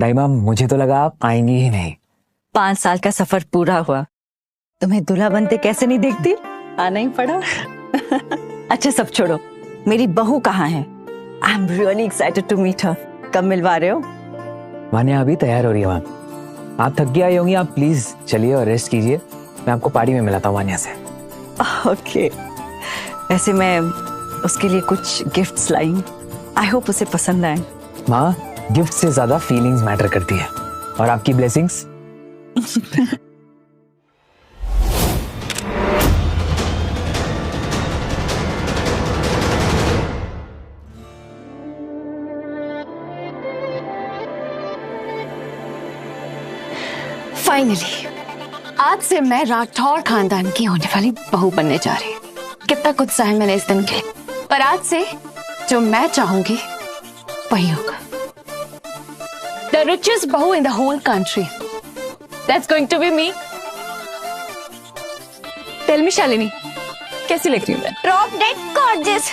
दाइमा मुझे तो लगा आप आएंगी ही नहीं। 5 साल का सफर पूरा हुआ, तुम्हें दूल्हा बनते कैसे नहीं देखती, आना ही पड़ा। अच्छा सब छोड़ो, मेरी बहू कहाँ है? I am really excited to meet her. कब मिलवा रहे हो? वान्या अभी तैयार हो रही है मैम। आप थक गई होंगी, आप प्लीज चलिए और रेस्ट कीजिए। मैं आपको पार्टी में मिलाता हूँ वान्या से। ओके। वैसे मैं उसके लिए कुछ गिफ्ट्स लाई हूँ, आई होप उसे पसंद आए। माँ, गिफ्ट से ज्यादा फीलिंग्स मैटर करती है और आपकी ब्लेसिंग्स। फाइनली आज से मैं राठौर खानदान की होने वाली बहू बनने जा रही हूँ। कितना कुछ सहा है मैंने इस दिन के लिए, पर आज से जो मैं चाहूंगी वही होगा। The richest बहू in the whole country. That's going to be me. Tell me Shalini, कैसी लग रही हूँ मैं? Drop dead gorgeous.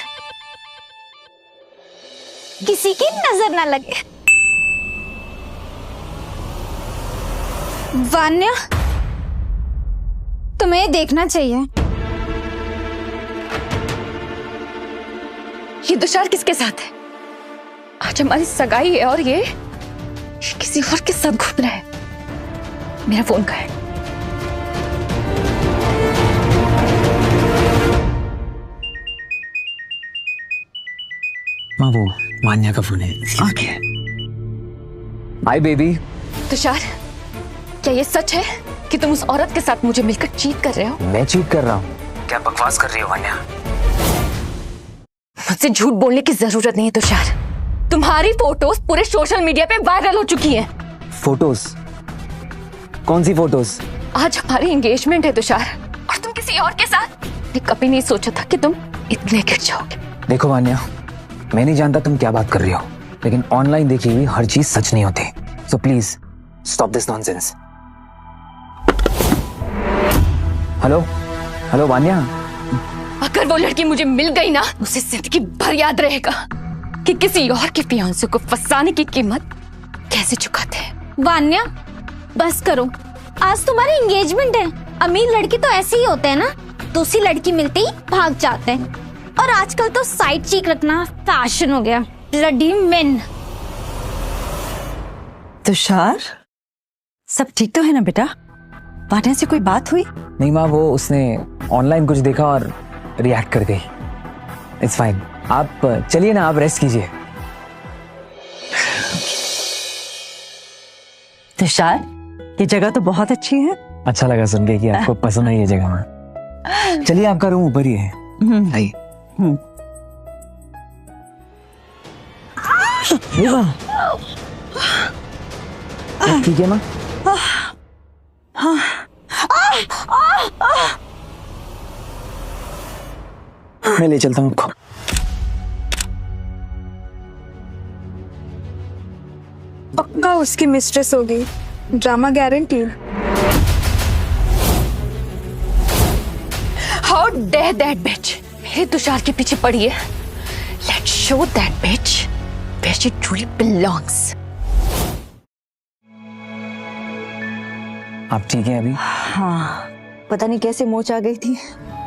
किसी की नजर ना लगे। वान्या, तुम्हें देखना चाहिए। ये तुषार किसके साथ है? आज हमारी सगाई है और ये किसी और के साथ घूम रहा है। मेरा फोन कहाँ है? माँ वो वान्या का फोन है। ओके। Hi baby. तुषार, क्या ये सच है कि तुम उस औरत के साथ मुझे मिलकर चीट कर रहे हो? मैं चीट कर रहा हूँ? क्या बकवास कर रही हो वान्या? मुझसे झूठ बोलने की जरूरत नहीं है तुषार। तुम्हारी फोटोज पूरे सोशल मीडिया पे वायरल हो चुकी हैं। फोटोज? कौन सी फोटोज? आज हमारी एंगेजमेंट है तुषार, और तुम किसी और के साथ। मैं कभी नहीं सोचा था कि तुम इतने गिर जाओगे। देखो वान्या, मैं नहीं जानता तुम क्या बात कर रही हो, लेकिन ऑनलाइन देखी हुई हर चीज सच नहीं होती। So please stop this nonsense. Hello hello Vanya. अगर वो लड़की मुझे मिल गई ना, उसे जिंदगी भर याद रहेगा कि किसी और के फियांसे को फंसाने की कीमत कैसे चुकाते हैं। वान्या, बस करो, आज तुम्हारी एंगेजमेंट है। अमीर लड़के तो ऐसे ही होते हैं ना, दूसरी लड़की मिलते ही भाग जाते हैं। और आजकल तो साइड चीक रखना फैशन हो गया। Bloody main. तुषार, सब ठीक तो है ना बेटा? वान्या से कोई बात हुई? नहीं माँ, वो उसने ऑनलाइन कुछ देखा और रिएक्ट कर गई। It's fine. आप चलिए ना, आप रेस्ट कीजिए। तुषार, ये जगह तो बहुत अच्छी है। अच्छा लगा सुन के कि आपको पसंद है ये जगह में। चलिए, आपका रूम ऊपर ही है, आइए। ठीक है माँ? मैं ले चलता हूँ आपको। पक्का उसकी मिस्ट्रेस होगी, drama guarantee. How dare that bitch मेरे तुषार के पीछे पड़ी है। Let's show that bitch where she truly belongs. आप ठीक हैं अभी? हाँ, पता नहीं कैसे मोच आ गई थी।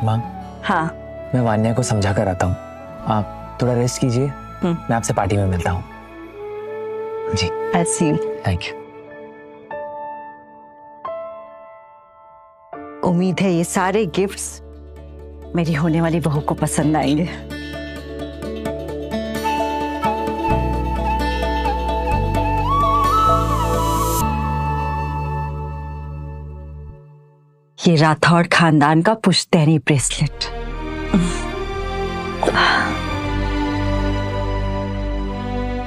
माँ, हाँ, मैं वान्या को समझा कर आता हूँ, आप थोड़ा रेस्ट कीजिए। मैं आपसे पार्टी में मिलता हूँ। जी, I'll see you. Thank you. उम्मीद है ये सारे गिफ्ट्स मेरी होने वाली बहू को पसंद आएंगे। ये राठौड़ खानदान का पुश्तैनी ब्रेसलेट।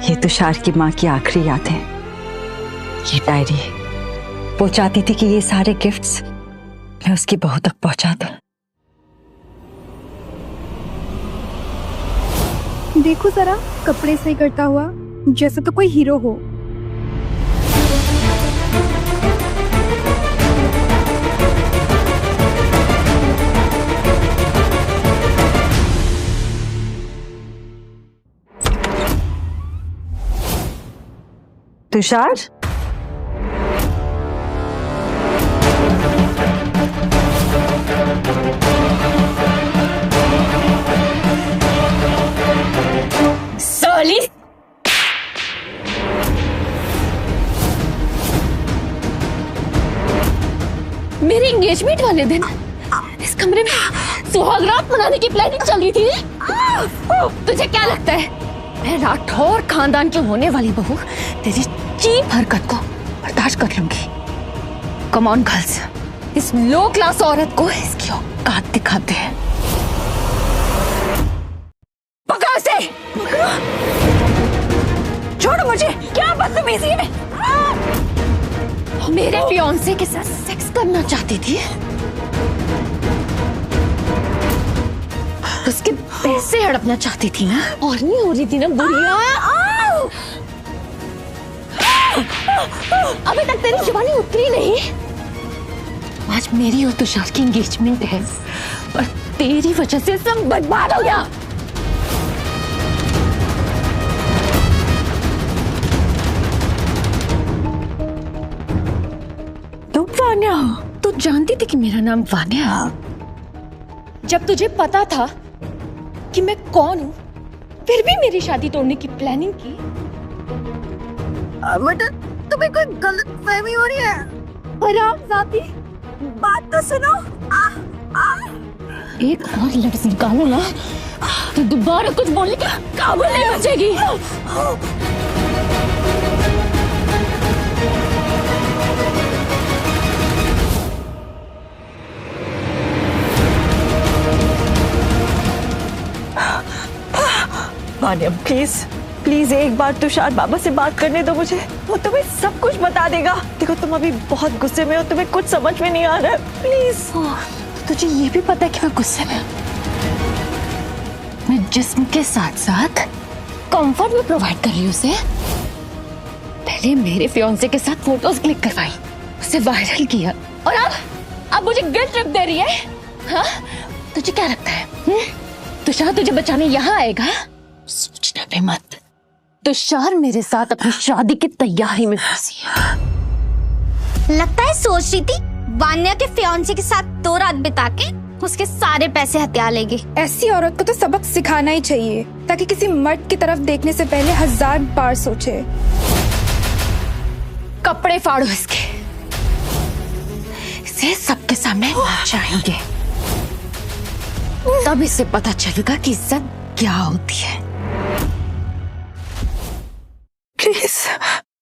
ये तुषार की माँ की आखिरी याद है। ये डायरी, वो चाहती थी कि ये सारे गिफ्ट्स मैं उसकी बहू तक पहुंचा दूं। देखो जरा, कपड़े सही करता हुआ, जैसे तो कोई हीरो हो। तुषार, एंगेजमेंट वाले दिन इस कमरे में सुहागरात मनाने की प्लानिंग चल रही थी। तुझे क्या लगता है मैं राठौर खानदान की होने वाली बहू तेरी चीप हरकत को बर्दाश्त कर लूंगी? कम ऑन गर्ल्स, इस लो क्लास औरत को इसकी औकात दिखाते हैं। पकड़ो इसे। छोड़ो मुझे। क्या बदतमीजी है। मेरे फियांसे के साथ सेक्स करना चाहती थी, उसके पैसे हड़पना चाहती थी ना, और नहीं हो रही थी ना बुढ़िया। अभी तक तेरी जुबानी उतरी नहीं। आज मेरी और तुषार की एंगेजमेंट है और तेरी वजह से सब बर्बाद हो गया। तू वान्या, तू जानती थी कि मेरा नाम वान्या? जब तुझे पता था कि मैं कौन हूँ, फिर भी मेरी शादी तोड़ने की प्लानिंग की? बेटा, तुम्हें कोई गलतफहमी हो रही है। हरामजादी, बात तो सुनो। एक और लफ्ज़ निकालो ना तो दोबारा कुछ बोलने की काबुल नहीं बचेगी। वान्या, प्लीज प्लीज एक बार तुषार बाबा से बात करने दो मुझे, वो तुम्हें सब कुछ बता देगा। देखो तुम अभी बहुत गुस्से में हो, तुम्हें कुछ समझ में नहीं आ रहा है। प्लीज। तुझे ये भी पता है कि मैं गुस्से में हूं? मैं जिस्म के साथ साथ कंफर्ट भी प्रोवाइड कर रही हूँ उसे। पहले मेरे फियांसे के साथ फोटोज क्लिक करवाई, उसे वायरल किया, और अब मुझे गिल्ट ट्रिप दे रही है। हाँ, तुझे क्या लगता है तुषार तुझे बचाने यहाँ आएगा? सोचना भी मत। तुषार मेरे साथ अपनी शादी की तैयारी में फंसी है। लगता है सोच रही थी वान्या के फियांसे के साथ 2 रात बिता के उसके सारे पैसे हथिया लेगी। ऐसी औरत को तो सबक सिखाना ही चाहिए, ताकि किसी मर्द की तरफ देखने से पहले 1000 बार सोचे। कपड़े फाड़ो इसके, इसे सबके सामने नचाएंगे, तब इसे पता चलेगा कि इज्जत क्या होती है। प्लीज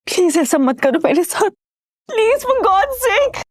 प्लीज ऐसा मत करो मेरे साथ, प्लीज, फॉर गॉड सेक।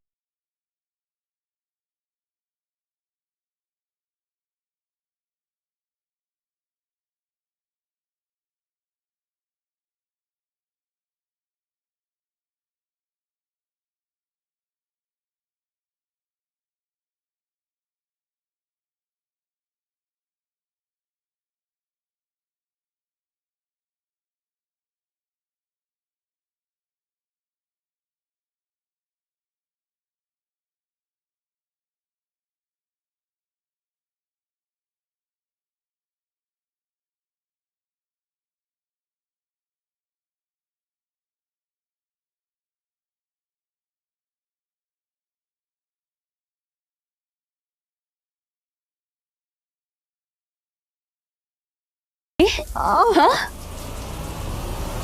हाँ?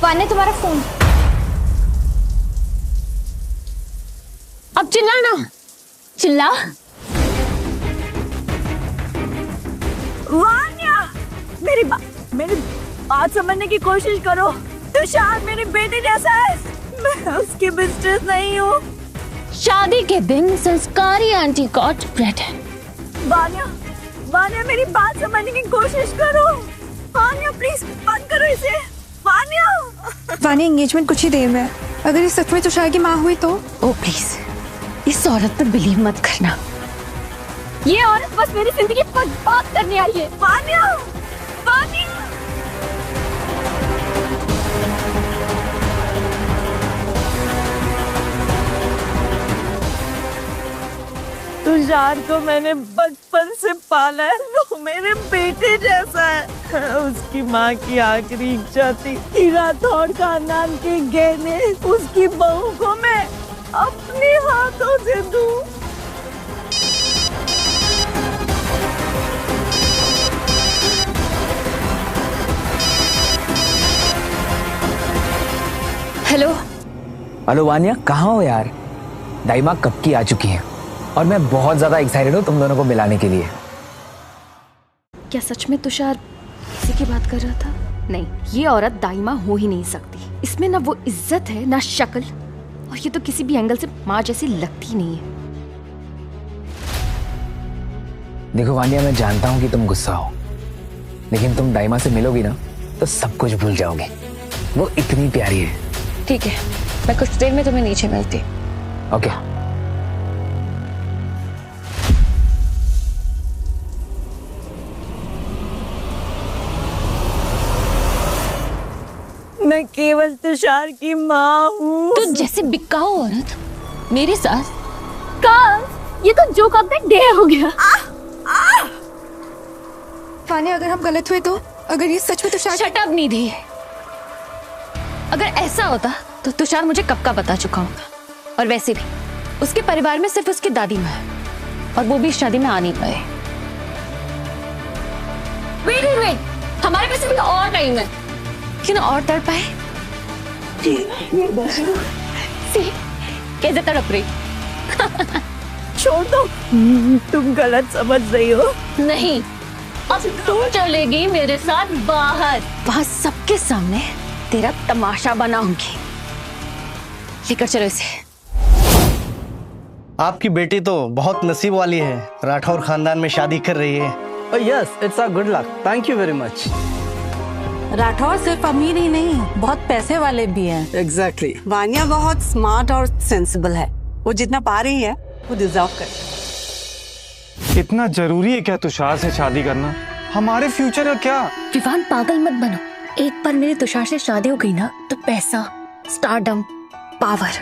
वान्या, तुम्हारा फोन। अब चिल्ला ना, चिल्ला। वान्या, मेरी बात समझने की कोशिश करो। तुषार मेरी बेटी जैसा है, मैं उसकी मिस्ट्रेस नहीं हूँ। शादी के दिन संस्कारी आंटी गॉट प्रेग्नेंट। वान्या मेरी बात समझने की कोशिश करो। वान्या प्लीज बंद करो इसे। वान्या, एंगेजमेंट कुछ ही देर में है। अगर ये सच में तुषार की माँ हुई तो? ओ प्लीज, इस औरत पर बिलीव मत करना। ये औरत बस मेरी जिंदगी बर्बाद करने आई है। वान्या, तुषार को मैंने बचपन से पाला है, वो मेरे बेटे जैसा है। उसकी माँ की आखिरी इच्छा थी कि राठौर खानदान के गहने उसकी बहू को मैं अपने हाथों से दूं। हेलो हेलो वान्या, कहाँ हो यार? दाई माँ कब की आ चुकी हैं। और मैं बहुत ज्यादा एक्साइटेड हूँ तुम दोनों को मिलाने के लिए। क्या सच में तुषार इसी की बात कर रहा था? नहीं, ये औरत दाइमा हो ही नहीं सकती। इसमें ना वो इज्जत है ना शक्ल, और ये तो किसी भी एंगल से माँ जैसी लगती नहीं है। देखो वानिया, मैं जानता हूँ कि तुम गुस्सा हो, लेकिन तुम दाइमा से मिलोगी ना तो सब कुछ भूल जाओगे। वो इतनी प्यारी है। ठीक है, मैं कुछ देर में तुम्हें नीचे मिलती। ओके। मैं केवल तुषार की माँ हूँ। तो जैसे बिकाऊ औरत मेरे साथ का, ये तो जोक ऑफ द डे हो गया। वानिया, अगर हम गलत हुए तो, अगर ये सच में तुषार। शट अप निधि। अगर ऐसा होता तो तुषार मुझे कब का बता चुका होगा। और वैसे भी उसके परिवार में सिर्फ उसकी दादी माँ है, और वो भी शादी में आ नहीं पाए। वेट, हमारे पास अभी और टाइम है। क्यों ना और तड़प पाए? कैसे तड़प रही? छोड़ दो, तुम गलत समझ रही हो। नहीं, अब तू चलेगी मेरे साथ बाहर। वहां सबके सामने तेरा तमाशा बनाऊंगी। लेकर चलो इसे। आपकी बेटी तो बहुत नसीब वाली है, राठौर खानदान में शादी कर रही है। Yes, it's a good luck. Thank you very much. Rathore सिर्फ अमीर ही नहीं, बहुत पैसे वाले भी हैं। एग्जैक्टली। वानिया बहुत स्मार्ट और सेंसिबल है। वो जितना पा रही है वो डिजर्व करती है। इतना जरूरी है क्या तुषार से शादी करना? हमारे फ्यूचर का क्या? विवान, पागल मत बनो। एक बार मेरे तुषार से शादी हो गई ना तो पैसा, स्टारडम, पावर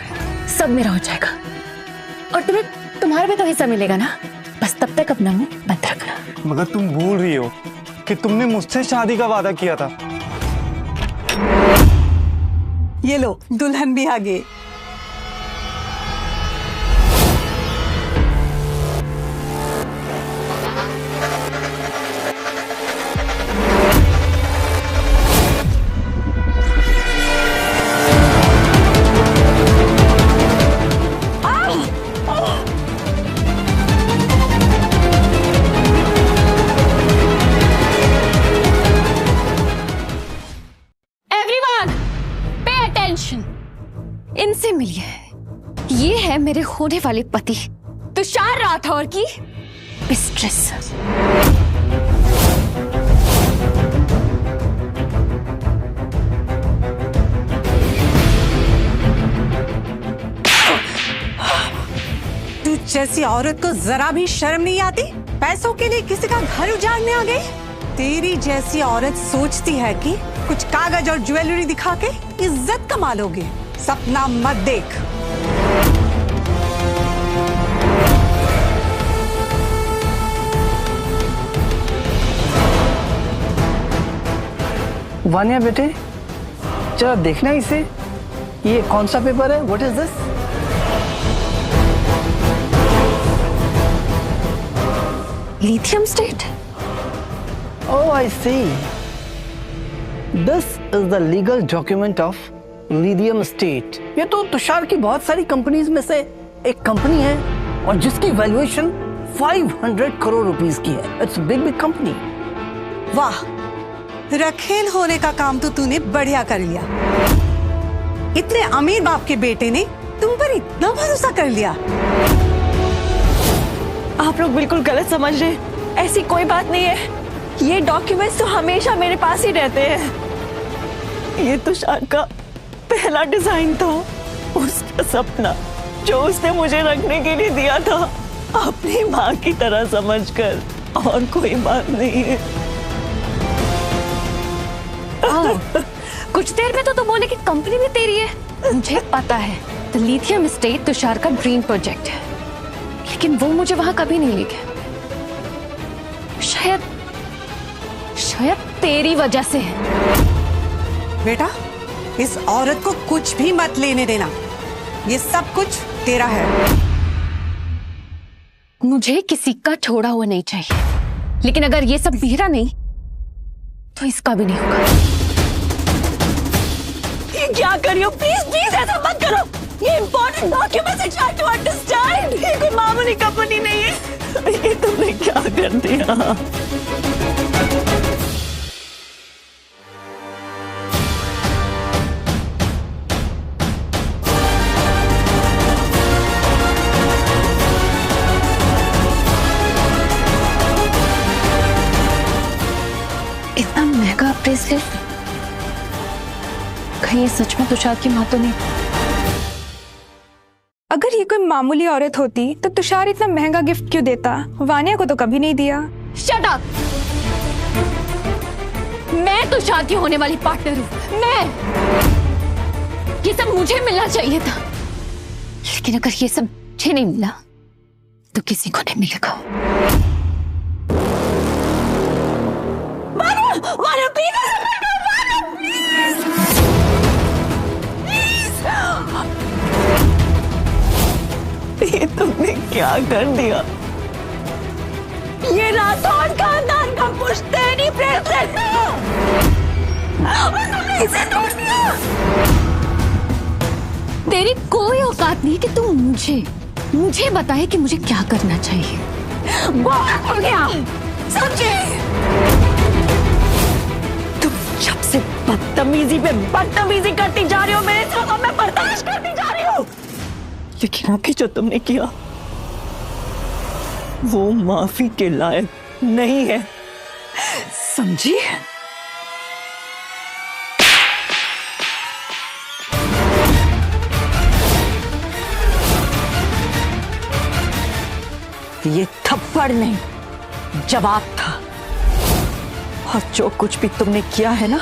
सब मेरा हो जाएगा, और तुम्हें तुम्हारा भी तो हिस्सा मिलेगा ना। बस तब तक अपना मुंह बंद रखना। मगर तुम भूल रही हो कि तुमने मुझसे शादी का वादा किया था। ये लो, दुल्हन भी आ गई। इनसे मिलिए। ये है मेरे होने वाले पति तुषार राठौर की मिस्ट्रेस। तू जैसी औरत को जरा भी शर्म नहीं आती? पैसों के लिए किसी का घर उजाड़ने आ गई? तेरी जैसी औरत सोचती है कि कुछ कागज और ज्वेलरी दिखा के इज्जत कमा लोगे। सपना मत देख। वानिया बेटे, जरा देखना इसे। ये कौन सा पेपर है? What is this? Lithium state. Oh, I see. This is the legal document of Lithium State. ये तो तुषार की बहुत सारी कंपनीज में से एक कंपनी है, और जिसकी वैल्यूएशन 500 करोड़ रुपीस की है। It's big company. वाह, रखेल होने का काम तो तूने बढ़िया कर लिया। इतने अमीर बाप के बेटे ने तुम पर इतना भरोसा कर लिया। आप लोग बिल्कुल गलत समझ रहे हैं। ऐसी कोई बात नहीं है। ये डॉक्यूमेंट्स तो हमेशा मेरे पास ही रहते हैं। ये तुषार का पहला डिजाइन था, उसका सपना जो उसने मुझे रखने के लिए दिया था, अपनी माँ की तरह समझकर, और कोई बात नहीं है। कुछ देर में तो बोले कि कंपनी भी तेरी है। मुझे पता है, द लिथियम स्टेट तुषार का ड्रीम प्रोजेक्ट है, लेकिन वो मुझे वहां कभी नहीं ले गया। शायद तेरी वजह से है। बेटा, इस औरत को कुछ भी मत लेने देना। ये सब कुछ तेरा है। मुझे किसी का छोड़ा हुआ नहीं चाहिए, लेकिन अगर ये सब मेरा नहीं तो इसका भी नहीं होगा। ये क्या कर रही हो? प्लीज प्लीज ऐसा मत करो। ये इम्पोर्टेंट डॉक्यूमेंट्स है, ट्राई टू अंडरस्टैंड। ये कोई मामूली कंपनी नहीं है। ये तुमने क्या कर दिया? इतना महंगा ब्रेसलेट, कहीं ये सच में तुषार की माँ तो नहीं? अगर ये कोई मामूली औरत होती तो तुषार इतना महंगा गिफ्ट क्यों देता? वानिया को तो कभी नहीं दिया। Shut up! मैं तुषार की होने वाली पार्टनर हूँ। मैं, ये सब मुझे मिलना चाहिए था, लेकिन अगर ये सब मुझे नहीं मिला तो किसी को नहीं मिलेगा। वानिया प्लीज, ये तुमने क्या कर दिया? ये राठौड़ खानदान का पुश्तैनी ब्रेसलेट है और तुमने इसे तोड़ दिया। तेरी कोई औकात नहीं कि तू मुझे बताए कि मुझे क्या करना चाहिए। बहुत हो गया, समझे? तुम जब से बदतमीजी पे बदतमीजी करती जा रही हो, मेरे साथ मैं बर्दाश्त करती जा रही हूँ, लेकिन अभी जो तुमने किया वो माफी के लायक नहीं है, समझी? ये थप्पड़ नहीं, जवाब था। और जो कुछ भी तुमने किया है ना,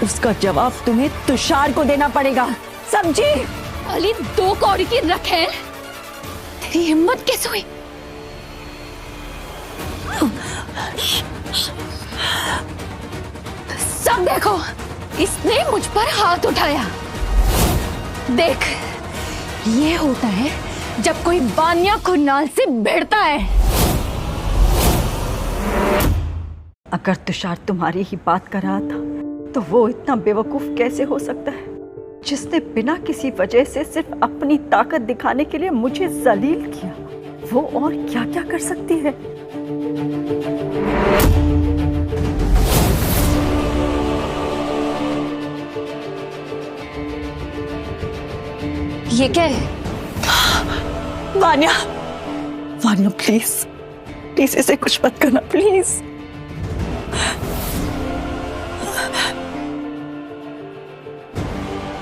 उसका जवाब तुम्हें तुषार को देना पड़ेगा, समझी? अली, 2 कौड़ी की रखेल, तेरी हिम्मत कैसे हुई? सब देखो, इसने मुझ पर हाथ उठाया। देख, ये होता है जब कोई वानिया खुन्नाल से भिड़ता है। अगर तुषार तुम्हारी ही बात कर रहा था तो वो इतना बेवकूफ कैसे हो सकता है, जिसने बिना किसी वजह से सिर्फ अपनी ताकत दिखाने के लिए मुझे जलील किया? वो और क्या क्या कर सकती है? ये क्या है? वानिया, वानिया प्लीज, प्लीज इसे कुछ मत करना, प्लीज।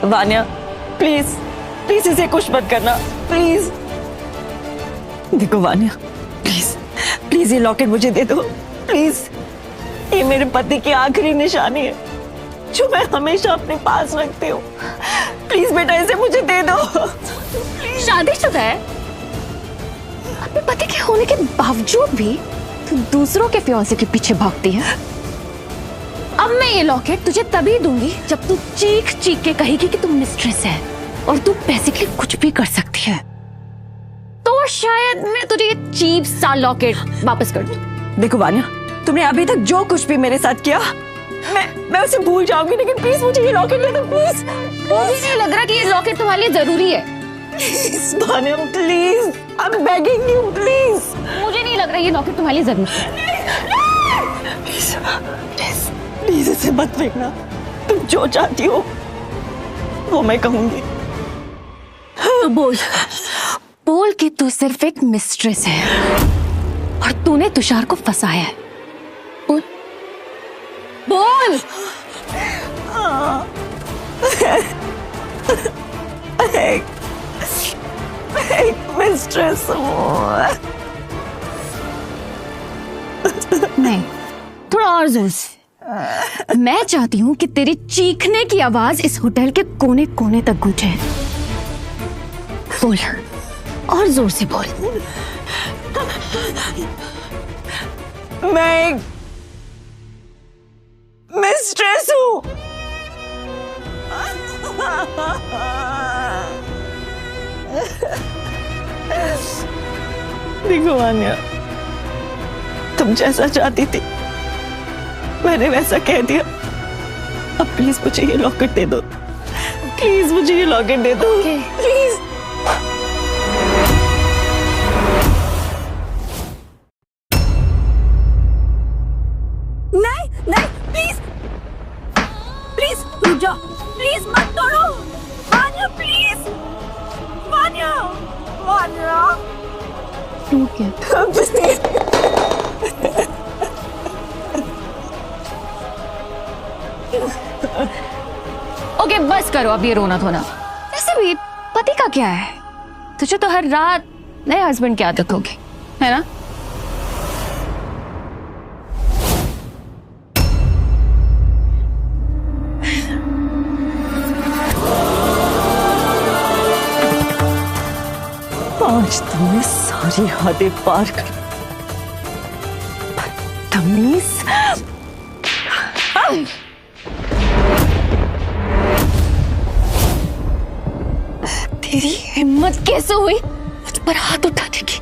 वानिया प्लीज, प्लीज इसे कुछ मत करना, प्लीज। देखो वानिया, प्लीज प्लीज ये लॉकेट मुझे दे दो, प्लीज। ये मेरे पति की आखिरी निशानी है जो मैं हमेशा अपने पास रखती हूँ। प्लीज बेटा इसे मुझे दे दो। शादीशुदा है, अपने पति के होने के बावजूद भी तू दूसरों के फियांसे के पीछे भागती है। अब मैं ये लॉकेट तुझे तभी दूंगी जब तू चीख चीख के कहेगी कि तू मिस्ट्रेस है और तू पैसे के लिए कुछ भी कर सकती है। तो शायद मैं तुझे ये चीप सा लॉकेट वापस कर दूं। देखो वानिया, तुमने अभी तक जो कुछ भी मेरे साथ किया, मैं उसे भूल जाऊंगी, लेकिन प्लीज मुझे ये लॉकेट दे दो, प्लीज। मुझे नहीं लग रहा कि ये लॉकेट तुम्हारे लिए जरूरी है। Please Vaniya, please, I am begging you, please. मुझे नहीं लग रहा ये लॉकेट तुम्हारे लिए जरूरी है। प्लीज प्लीज प्लीज इसे मत फेंकना। तुम जो चाहती हो वो मैं कहूंगी। तो बोल कि तू सिर्फ एक मिस्ट्रेस है और तूने तुषार को फंसाया है। बोल बोल। एक मिस्ट्रेस हूँ। नहीं, थोड़ा और जोर से। मैं चाहती हूँ कि तेरी चीखने की आवाज इस होटल के कोने कोने तक गूंजे। बोल, और जोर से बोल। मैं एक मिस्ट्रेस हूँ। देखो वानिया, तुम जैसा चाहती थी मैंने वैसा कह दिया। अब प्लीज मुझे ये लॉकेट दे दो। प्लीज मुझे ये लॉकेट दे दो प्लीज। नहीं नहीं प्लीज प्लीज रुक जाओ, प्लीज मत तोड़ो वान्या, प्लीज वान्या वान्या। टूट गया। ओके बस करो अब ये रोना धोना। वैसे भी पति का क्या है, तुझे तो हर रात नए हस्बैंड की आदत होगी, है ना? आज तुमने सारी हदें पार कर तमीज। तेरी हिम्मत कैसे हुई मुझ पर हाथ उठाने की?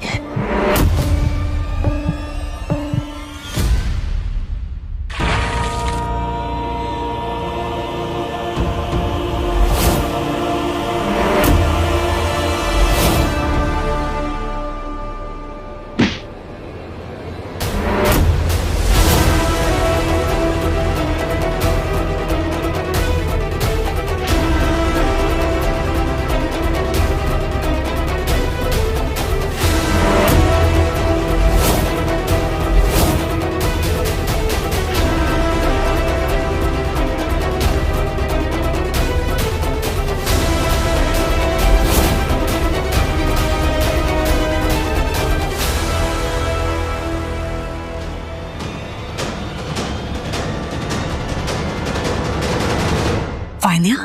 वान्या,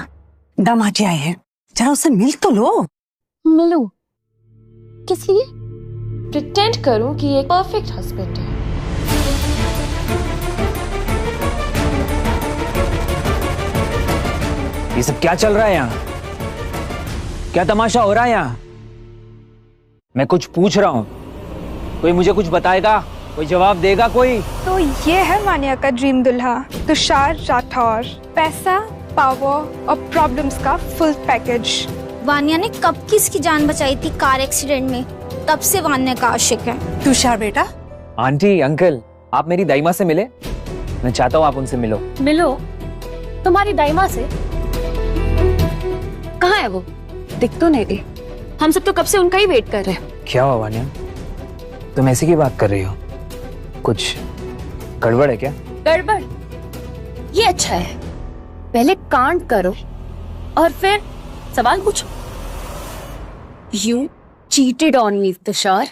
दामाजी आए हैं, जरा उससे मिल तो लो। मिलूं? किस लिए? प्रिटेंड करूं कि ये परफेक्ट हस्बैंड है। ये सब क्या चल रहा है यहाँ? क्या तमाशा हो रहा है यहाँ? मैं कुछ पूछ रहा हूँ, कोई मुझे कुछ बताएगा, कोई जवाब देगा कोई? तो ये है वान्या का ड्रीम दुल्हा, तुषार राठौर। पैसा, पावर और प्रॉब्लम्स का फुल पैकेज। वान्या ने कब किसकी जान बचाई थी कार एक्सीडेंट में, तब से वान्या का आशिक है। तुषार बेटा, आंटी अंकल, आप मेरी दाइमा से मिले? मैं चाहता हूँ आप उनसे मिलो। मिलो? तुम्हारी दाइमा से? कहाँ है वो? दिख तो नहीं रही। हम सब तो कब से उनका ही वेट कर रहे हैं। क्या हुआ वान्या, तुम ऐसी की बात कर रही हो? कुछ गड़बड़ है क्या? गड़बड़? ये अच्छा है, पहले कांड करो और फिर सवाल पूछो। You cheated on me, Tushar.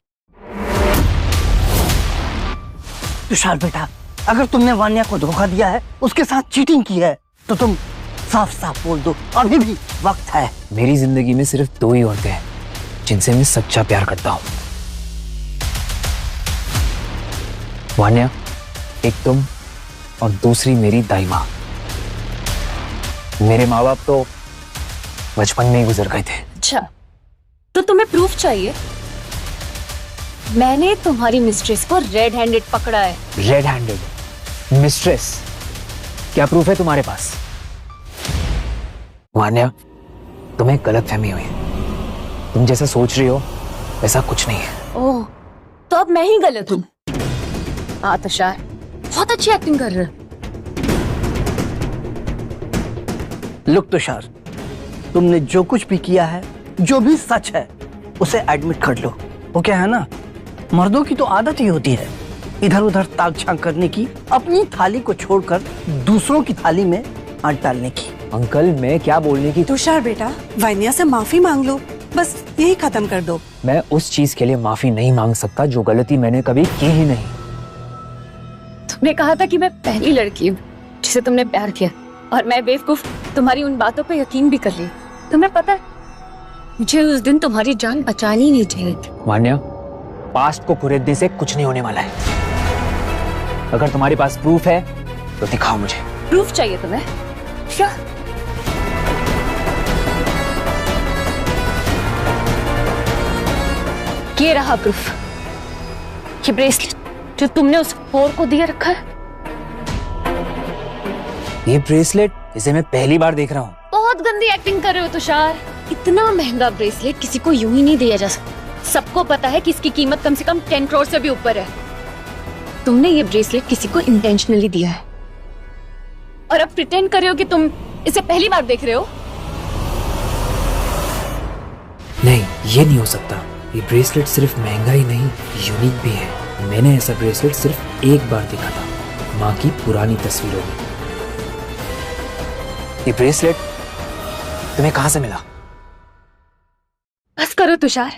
Tushar बेटा, अगर तुमने वान्या को धोखा दिया है, उसके साथ चीटिंग की है, तो तुम साफ साफ बोल दो, अभी भी वक्त है। मेरी जिंदगी में सिर्फ दो ही औरतें हैं जिनसे मैं सच्चा प्यार करता हूँ, वान्या, एक तुम और दूसरी मेरी दाइमा। मेरे माँ बाप तो बचपन में ही गुजर गए थे। अच्छा, तो तुम्हें प्रूफ चाहिए? मैंने तुम्हारी मिस्ट्रेस को रेड हैंडेड पकड़ा है। Red handed? मिस्ट्रेस? क्या प्रूफ है तुम्हारे पास? वान्या, तुम्हें गलतफहमी हुई है। तुम जैसा सोच रही हो वैसा कुछ नहीं है। ओह, तो अब मैं ही गलत हूँ। हाँ तुषार, बहुत अच्छी एक्टिंग कर रहे हो। लुक तुषार, तुमने जो कुछ भी किया है, जो भी सच है, उसे एडमिट कर लो। वो क्या है ना, मर्दों की तो आदत ही होती है इधर उधर ताक झांक करने की, अपनी थाली को छोड़कर दूसरों की थाली में आंच डालने की। अंकल, मैं क्या बोलने की? तुषार बेटा, वान्या से माफी मांग लो, बस यही खत्म कर दो। मैं उस चीज के लिए माफी नहीं मांग सकता जो गलती मैंने कभी की ही नहीं। तुमने कहा था कि मैं पहली लड़की हूँ जिसे तुमने प्यार किया, और मैं बेवकूफ तुम्हारी उन बातों पे यकीन भी कर ली। तुम्हें पता है, मुझे उस दिन तुम्हारी जान बचानी नहीं चाहिए थी। वान्या, पास्ट को कुरेदने से कुछ नहीं होने वाला है। अगर तुम्हारे पास प्रूफ है तो दिखाओ मुझे। प्रूफ चाहिए तुम्हें? क्या? ये रहा प्रूफ, ये ब्रेसलेट जो तुमने उस होर को दिए रखा है। ये ब्रेसलेट, इसे मैं पहली बार देख रहा हूँ। बहुत गंदी एक्टिंग कर रहे हो तुषार। इतना महंगा ब्रेसलेट किसी को यूं ही नहीं दिया जा सकता। सबको पता है कि इसकी कीमत कम से कम 10 करोड़ से भी ऊपर है। तुमने ये ब्रेसलेट किसी को इंटेंशनली दिया है और अब प्रिटेंड कर रहे हो कि तुम इसे पहली बार देख रहे हो। नहीं, ये नहीं हो सकता। ये ब्रेसलेट सिर्फ महंगा ही नहीं, यूनिक भी है। मैंने ऐसा ब्रेसलेट सिर्फ एक बार देखा था, माँ की पुरानी तस्वीरों में। ये ब्रेसलेट तुम्हें कहाँ से मिला? बस करो तुषार।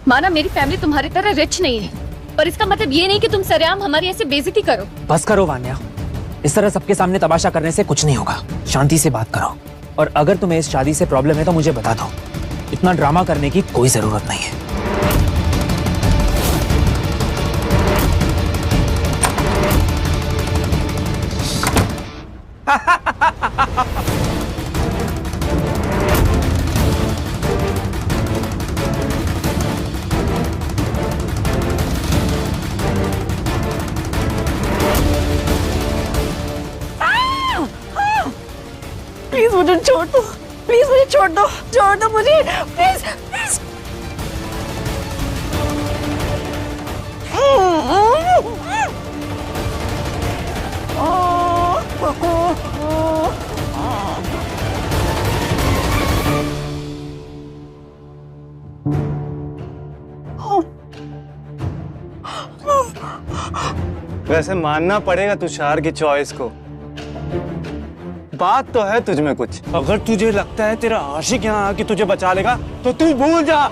माना मेरी फैमिली तुम्हारी तरह रिच नहीं है, पर इसका मतलब ये नहीं कि तुम सरेआम हमारी ऐसे बेइज्जती करो। बस करो वान्या, इस तरह सबके सामने तमाशा करने से कुछ नहीं होगा। शांति से बात करो, और अगर तुम्हें इस शादी से प्रॉब्लम है तो मुझे बता दो। इतना ड्रामा करने की कोई जरूरत नहीं है। प्लीज मुझे छोड़ दो, प्लीज मुझे छोड़ दो, छोड़ दो मुझे, प्लीज प्लीज। वैसे मानना पड़ेगा तुषार की चॉइस को। बात तो है तुझ में कुछ। अगर तुझे लगता है तेरा आशिक यहाँ आके तुझे बचा लेगा तो तू भूल जा।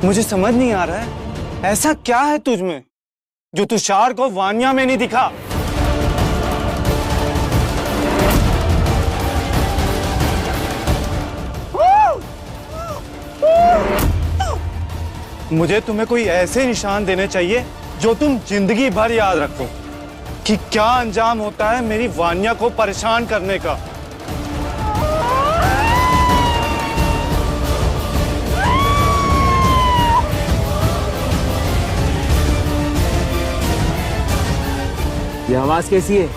मुझे समझ नहीं आ रहा है ऐसा क्या है तुझ में जो तुषार को वान्या में नहीं दिखा। मुझे तुम्हें कोई ऐसे निशान देने चाहिए जो तुम जिंदगी भर याद रखो कि क्या अंजाम होता है मेरी वान्या को परेशान करने का। ये आवाज कैसी है?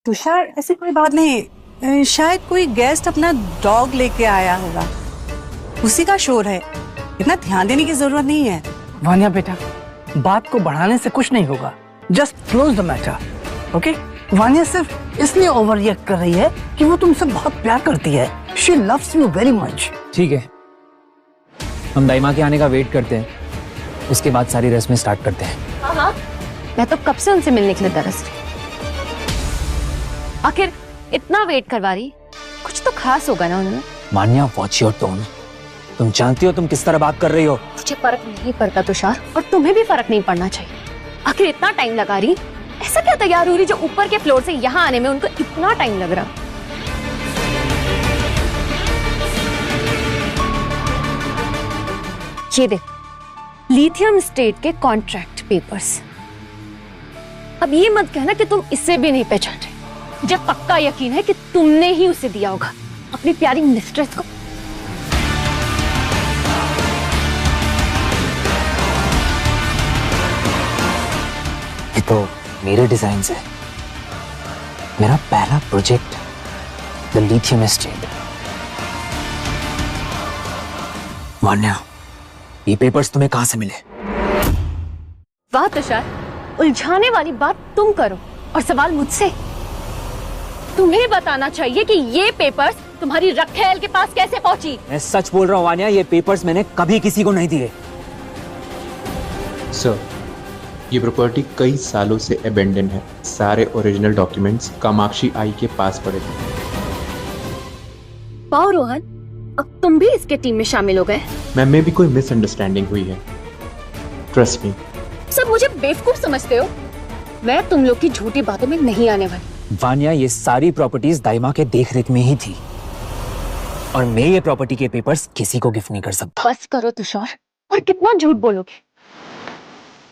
तुषार ऐसी कोई बात नहीं, शायद कोई गेस्ट अपना डॉग लेके आया होगा, उसी का शोर है। इतना ध्यान देने की जरूरत नहीं है। वान्या बेटा, बात को बढ़ाने से कुछ नहीं होगा। Just close the matter, okay? Vanya सिर्फ इसलिए ओवर रिएक्ट कर रही है कि वो तुमसे बहुत प्यार करती है। She loves you very much. ठीक है, हम दाइमा के आने का वेट करते हैं, उसके बाद सारी रस्में स्टार्ट करते हैं। हाँ, मैं तो कब से उनसे मिलने के लिए तरस रही। आखिर इतना वेट करवा रही, कुछ तो खास होगा ना उन्होंने। मान्या, वॉच योर टोन। तुम जानती हो तुम किस तरह बात कर रही हो। मुझे फर्क नहीं पड़ता तुषार, और तुम्हें भी फर्क नहीं पड़ना चाहिए। आखिर इतना टाइम लगा रही, ऐसा क्या तैयार हो रही जो ऊपर के फ्लोर से यहाँ आने में उनको इतना टाइम लग रहा। ये देख, लिथियम स्टेट के कॉन्ट्रैक्ट पेपर्स। अब ये मत कहना कि तुम इससे भी नहीं पहचान रहे। मुझे पक्का यकीन है कि तुमने ही उसे दिया होगा, अपनी प्यारी मिस्ट्रेस को। ये तो मेरे डिजाइन है, मेरा पहला project, the lithium estate. Vanya, ये पेपर्स तुम्हें कहां से मिले? वाह तुषार, उलझाने वाली बात तुम करो और सवाल मुझसे। तुम्हें बताना चाहिए कि ये पेपर्स तुम्हारी रखेल के पास कैसे पहुंची। मैं सच बोल रहा हूँ वान्या, ये पेपर्स मैंने कभी किसी को नहीं दिए। सर, ये प्रॉपर्टी कई सालों से अबेंडन है। सारे ओरिजिनल डॉक्यूमेंट्स कामाक्षी आई के पास पड़े थे। वाह रोहन, अब तुम भी इसके टीम में शामिल हो गए। मैम, में भी कोई मिसअंडरस्टैंडिंग हुई है, ट्रस्ट मी। सब मुझे बेवकूफ समझते हो, मैं तुम लोग की झूठी बातों में नहीं आने वाली। वान्या, ये सारी प्रॉपर्टीज दाइमा के देखरेख में ही थी, और मैं ये प्रॉपर्टी के पेपर्स किसी को गिफ्ट नहीं कर सकता। बस करो तुषार, और कितना झूठ बोलोगे।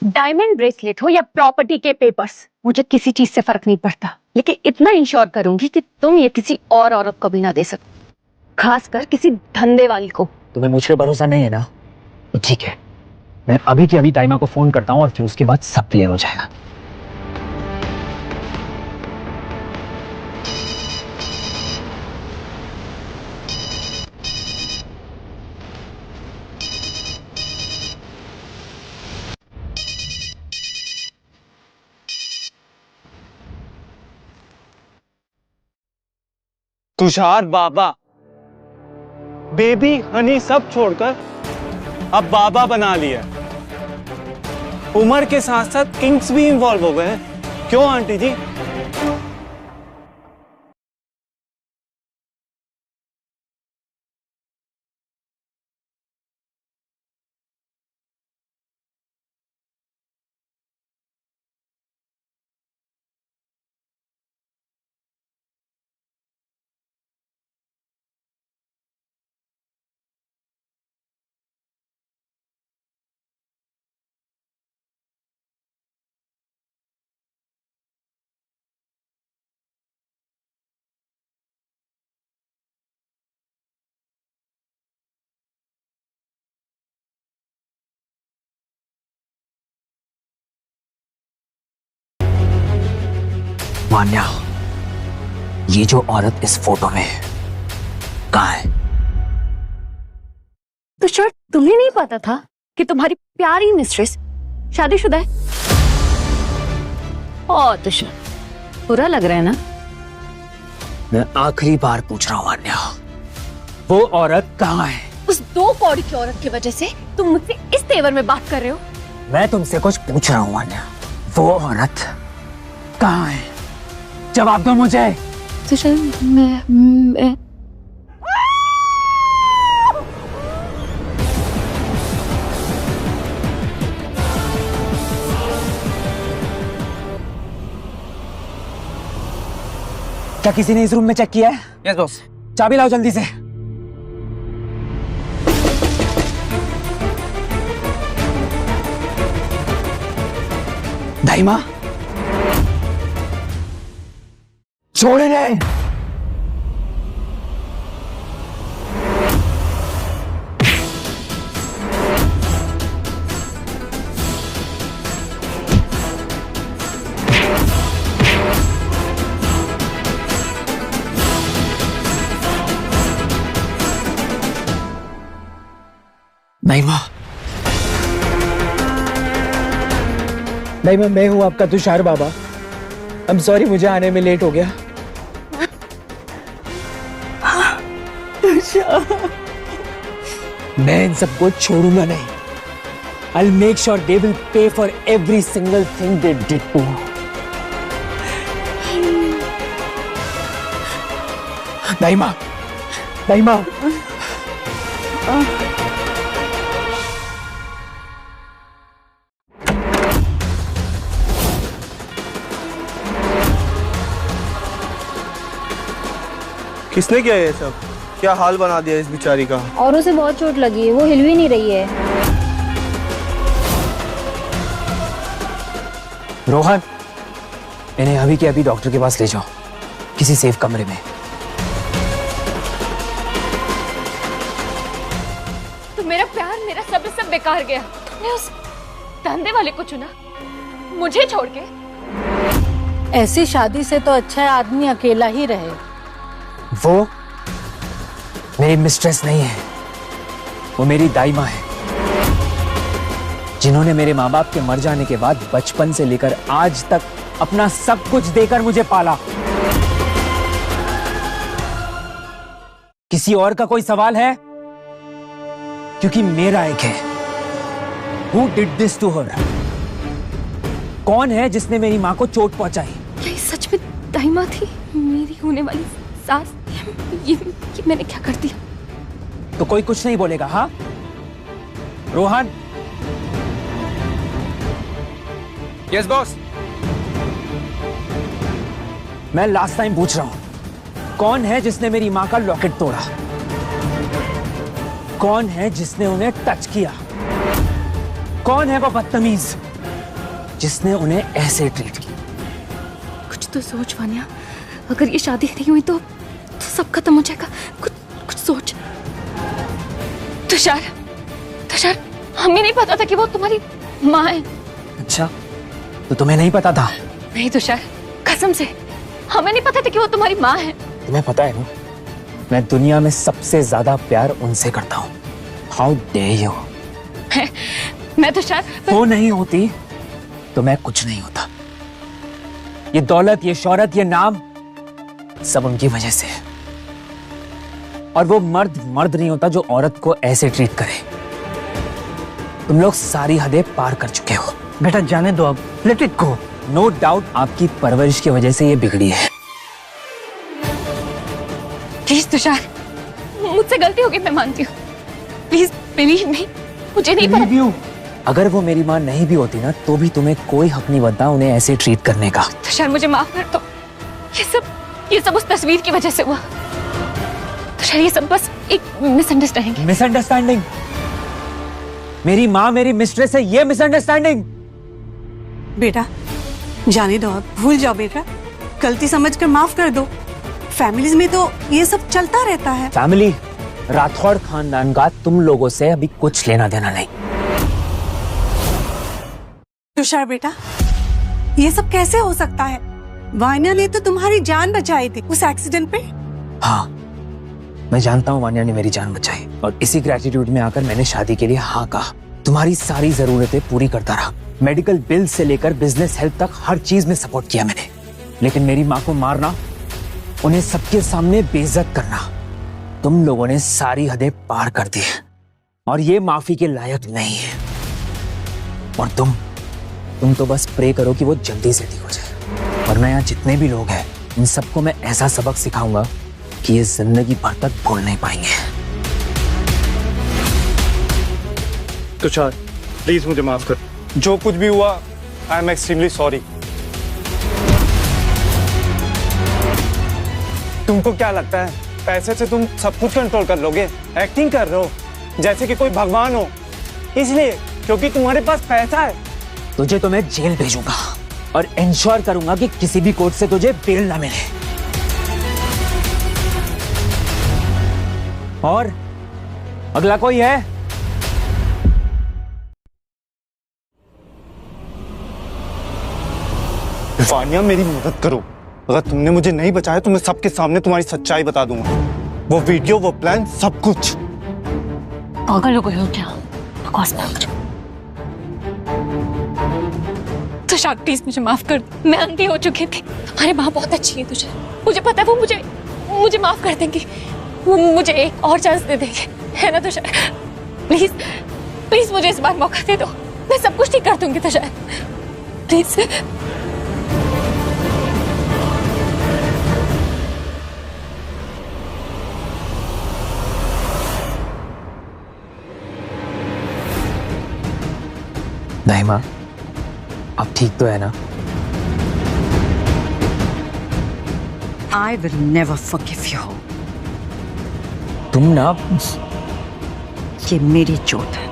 डायमंड ब्रेसलेट हो या प्रॉपर्टी के पेपर्स, मुझे किसी चीज से फर्क नहीं पड़ता, लेकिन इतना इंश्योर करूंगी कि तुम ये किसी और औरत को भी ना दे सको, खासकर किसी धंधे वाली को। तुम्हें मुझ पर भरोसा नहीं है ना? ठीक है, मैं अभी की अभी दाइमा को फोन करता हूँ और फिर उसके बाद सब क्लियर हो जाएगा। तुषार बाबा, बेबी हनी सब छोड़कर अब बाबा बना लिया। उम्र के साथ साथ किंग्स भी इन्वॉल्व हो गए हैं। क्यों आंटी जी? मान्या, ये जो औरत इस फोटो में है, कहाँ है? तो शायद तुम्हें नहीं पता था कि तुम्हारी प्यारी मिस्ट्रेस शादीशुदा है? ओ तुषार, बुरा लग रहा है ना? मैं आखिरी बार पूछ रहा हूँ मान्या, वो औरत कहाँ है? उस 2 कौड़ी की औरत की वजह से तुम मुझसे इस तेवर में बात कर रहे हो? मैं तुमसे कुछ पूछ रहा हूँ मान्या, वो औरत कहाँ है? जवाब दो मुझे। तुषार, मैं क्या किसी ने इस रूम में चेक किया है? Yes boss. चाबी लाओ जल्दी से। दाइमा, छोड़ इन्हें। दाइमा, दाइमा, मैं हूं आपका तुषार बाबा। आई एम सॉरी, मुझे आने में लेट हो गया। मैं इन सबको छोड़ूंगा नहीं। I'll make sure they will pay for every single thing they did to her. दाइमा, दाइमा, किसने किया ये सब? क्या हाल बना दिया इस बेचारी का? और उसे बहुत चोट लगी है, वो हिल भी नहीं रही है। रोहन, इन्हें अभी के अभी डॉक्टर के पास ले जाओ, किसी सेफ कमरे में। तो मेरा प्यार, मेरा सब बेकार गया। तुमने उस धंधे वाले को चुना, मुझे छोड़ के। ऐसी शादी से तो अच्छा है आदमी अकेला ही रहे। वो मेरी मिस्ट्रेस नहीं है, वो मेरी दाइमा है, जिन्होंने मेरे माँ बाप के मर जाने के बाद बचपन से लेकर आज तक अपना सब कुछ देकर मुझे पाला। किसी और का कोई सवाल है? क्योंकि मेरा एक है। Who did this to her? कौन है जिसने मेरी माँ को चोट पहुंचाई? क्या ये सच में दाइमा थी, मेरी होने वाली सास? ये मैंने क्या कर दिया? तो कोई कुछ नहीं बोलेगा? हाँ रोहन? Yes boss. मैं लास्ट टाइम पूछ रहा हूं, कौन है जिसने मेरी माँ का लॉकेट तोड़ा? कौन है जिसने उन्हें टच किया? कौन है वो बदतमीज जिसने उन्हें ऐसे ट्रीट किया? कुछ तो सोच वान्या, अगर ये शादी नहीं हुई तो सब खत्म हो जाएगा। कुछ सोच। तुषार, हमें नहीं पता था कि वो तुम्हारी माँ है। अच्छा, तो तुम्हें नहीं पता था? नहीं तुषार, कसम से हमें नहीं पता था कि वो तुम्हारी माँ है। तुम्हें पता है ना, मैं दुनिया में सबसे ज्यादा प्यार उनसे करता हूँ। How dare you. मैं तुषार, वो नहीं होती तो मैं कुछ नहीं होता। ये दौलत, ये शोहरत, ये नाम सब उनकी वजह से है। और वो मर्द मर्द नहीं होता जो औरत को ऐसे ट्रीट करे। तुम लोग सारी हदें पार कर चुके हो। बेटा जाने दो अब, let it go. No doubt आपकी परवरिश की वजह से ये बिगड़ी है। प्लीज तुषार, मुझसे गलती होगी, मैं मानती हूँ। प्लीज बिलीव मी, मुझे नहीं पता। अगर वो मेरी माँ नहीं भी होती ना तो भी तुम्हें कोई हक नहीं बनता उन्हें ऐसे ट्रीट करने का। तुषार मुझे माफ कर दो, ये सब उस तस्वीर की वजह से हुआ। तुषार ये सब बस एक मिसअंडरस्टैंडिंग। मिसअंडरस्टैंडिंग? मेरी माँ मेरी मिस्ट्रेस है, ये मिसअंडरस्टैंडिंग? बेटा जाने दो, अब भूल जाओ बेटा, गलती समझकर माफ कर दो। फैमिलीज में तो ये सब चलता रहता है। फैमिली, राठौड़ खानदान का तुम लोगों से अभी कुछ लेना देना नहीं। तुषार बेटा, ये सब कैसे हो सकता है? वान्या ने तो तुम्हारी जान बचाई थी उस एक्सीडेंट पे। हाँ, मैं जानता हूँ वान्या ने मेरी जान बचाई और इसी ग्रेटिट्यूड में आकर मैंने शादी के लिए हाँ कहा। तुम्हारी सारी जरूरतें पूरी करता रहा, मेडिकल बिल से लेकर बिजनेस हेल्प तक हर चीज में सपोर्ट किया मैंने। लेकिन मेरी माँ को मारना, उन्हें सबके सामने बेइज्जत करना, तुम लोगों ने सारी हदें पार कर दी और ये माफी के लायक नहीं है। और तुम तो बस प्रे करो कि वो जल्दी से ठीक हो जाए, वरना यहाँ जितने भी लोग हैं इन सबको मैं ऐसा सबक सिखाऊंगा कि ये जिंदगी भर तक भूल नहीं पाएंगे। तुषार प्लीज मुझे माफ कर, जो कुछ भी हुआ आई एम एक्सट्रीमली सॉरी। तुमको क्या लगता है पैसे से तुम सब कुछ कंट्रोल कर लोगे? एक्टिंग कर रहे हो जैसे कि कोई भगवान हो, इसलिए क्योंकि तुम्हारे पास पैसा है। तुझे तो मैं जेल भेजूंगा और इंश्योर करूंगा कि किसी भी कोर्ट से तुझे बेल ना मिले। और अगला कोई है? वान्या मेरी मदद करो, अगर तुमने मुझे नहीं बचाया तो मैं सबके सामने तुम्हारी सच्चाई बता दूंगा। वो वीडियो, वो प्लान, सब कुछ। पागल हो गए हो क्या? बकवास मत करो। तुषार प्लीज मुझे माफ कर दो, मैं अंधी हो चुकी थी। तुम्हारी माँ बहुत अच्छी है तुषार, मुझे पता है वो मुझे माफ कर देंगी, वो मुझे एक और चांस दे देंगे, है ना तुषार? प्लीज प्लीज मुझे इस बार मौका दे दो, मैं सब कुछ ठीक कर दूंगी तुषार, प्लीज। नहीं माँ, अब ठीक तो है ना? I will never forgive you. तुम ना, ये मेरी चोट है,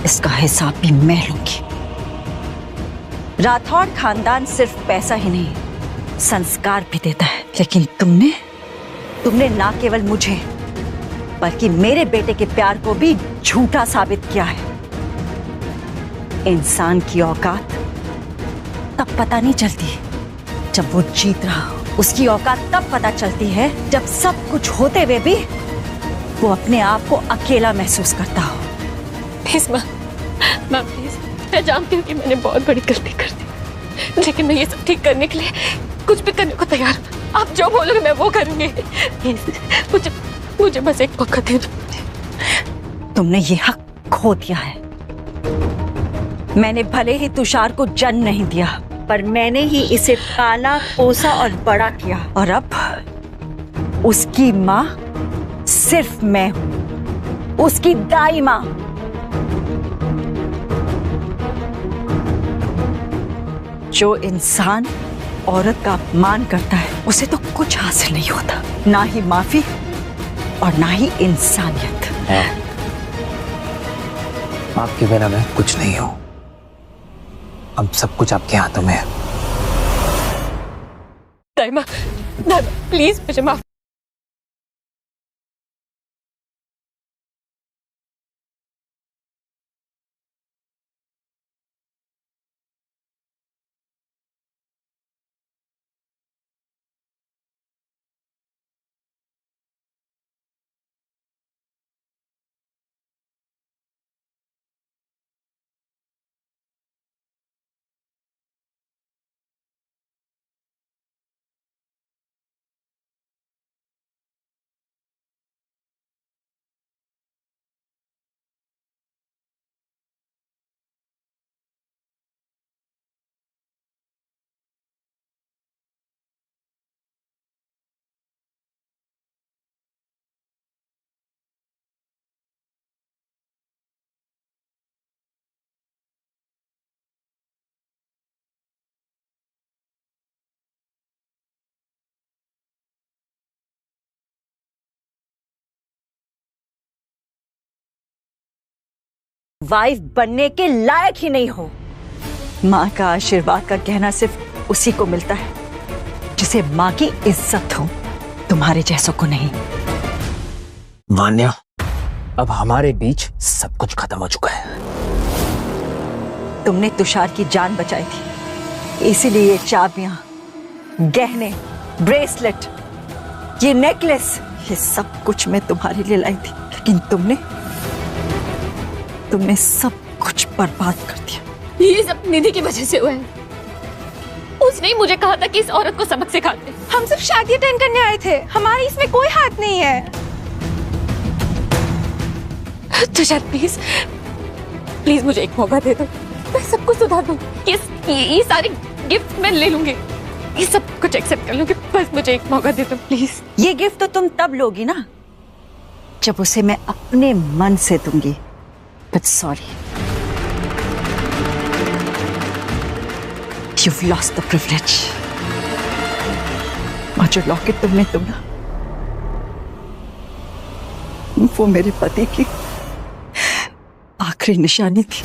इसका हिसाब भी मैं लूंगी। राठौड़ खानदान सिर्फ पैसा ही नहीं, संस्कार भी देता है, लेकिन तुमने ना केवल मुझे बल्कि मेरे बेटे के प्यार को भी झूठा साबित किया है। इंसान की औकात तब पता नहीं चलती जब वो जीत रहा हो, उसकी औकात तब पता चलती है जब सब कुछ होते हुए भी वो अपने आप को अकेला महसूस करता हो। प्लीज माँ प्लीज, मैं जानती हूँ कि मैंने बहुत बड़ी गलती कर दी, लेकिन मैं ये सब ठीक करने के लिए कुछ भी करने को तैयार हूँ। आप जो बोलोगे मैं वो करूंगी। प्लीज मुझे बस एक मौका दे दो। तुमने ये हक खो दिया है। मैंने भले ही तुषार को जन्म नहीं दिया, पर मैंने ही इसे पाला, पोसा और बड़ा किया, और अब उसकी माँ सिर्फ मैं हूं, उसकी दाई माँ। जो इंसान औरत का अपमान करता है उसे तो कुछ हासिल नहीं होता, ना ही माफी और ना ही इंसानियत। आपके बिना मैं कुछ नहीं हूं, अब सब कुछ आपके हाथों में है। दाइमा प्लीज मुझे माफ वाइफ बनने के लायक ही नहीं हो। माँ का आशीर्वाद का कहना सिर्फ उसी को मिलता है जिसे माँ की इज्जत हो, तुम्हारे जैसों को नहीं। वान्या, अब हमारे बीच सब कुछ खत्म हो चुका है। तुमने तुषार की जान बचाई थी, इसीलिए ये चाबियां, गहने, ब्रेसलेट, ये नेकलेस, ये सब कुछ मैं तुम्हारे लिए लाई थी, लेकिन तुमने सब कुछ बर्बाद कर दिया। ये सब निधि की वजह से हुआ है। उसने ही मुझे कहा था कि इस औरत को सबक सिखाते। हम सिर्फ शादी अटेंड करने आए थे, हमारी इसमें कोई हाथ नहीं है। तुषार प्लीज प्लीज मुझे एक मौका दे दो, मैं सब कुछ सुधार दूं। ये सारे गिफ्ट मैं ले लूंगी, ये सब कुछ एक्सेप्ट कर लूंगी, बस मुझे एक मौका दे दो प्लीज। ये गिफ्ट तो तुम तब लोगी ना जब उसे मैं अपने मन से दूंगी। But sorry, you've lost the privilege। और जो लॉकेट तुमने दूंगा वो मेरे पति की आखिरी निशानी थी,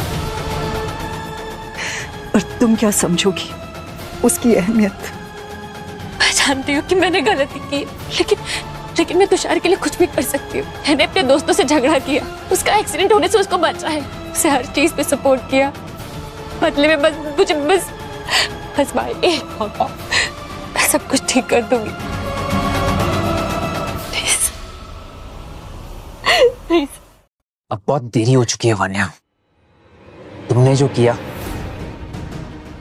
और तुम क्या समझोगी उसकी अहमियत। मैं जानती हूँ कि मैंने गलती की, लेकिन मैं तुषार के लिए कुछ भी कर सकती हूँ। मैंने अपने दोस्तों से झगड़ा किया, उसका एक्सीडेंट होने से उसको बचा है, उसे हर चीज पे सपोर्ट किया। बदले में बस भाई एक मौका, मैं सब कुछ ठीक कर दूंगी। प्लीज। अब बहुत देरी हो चुकी है वान्या, तुमने जो किया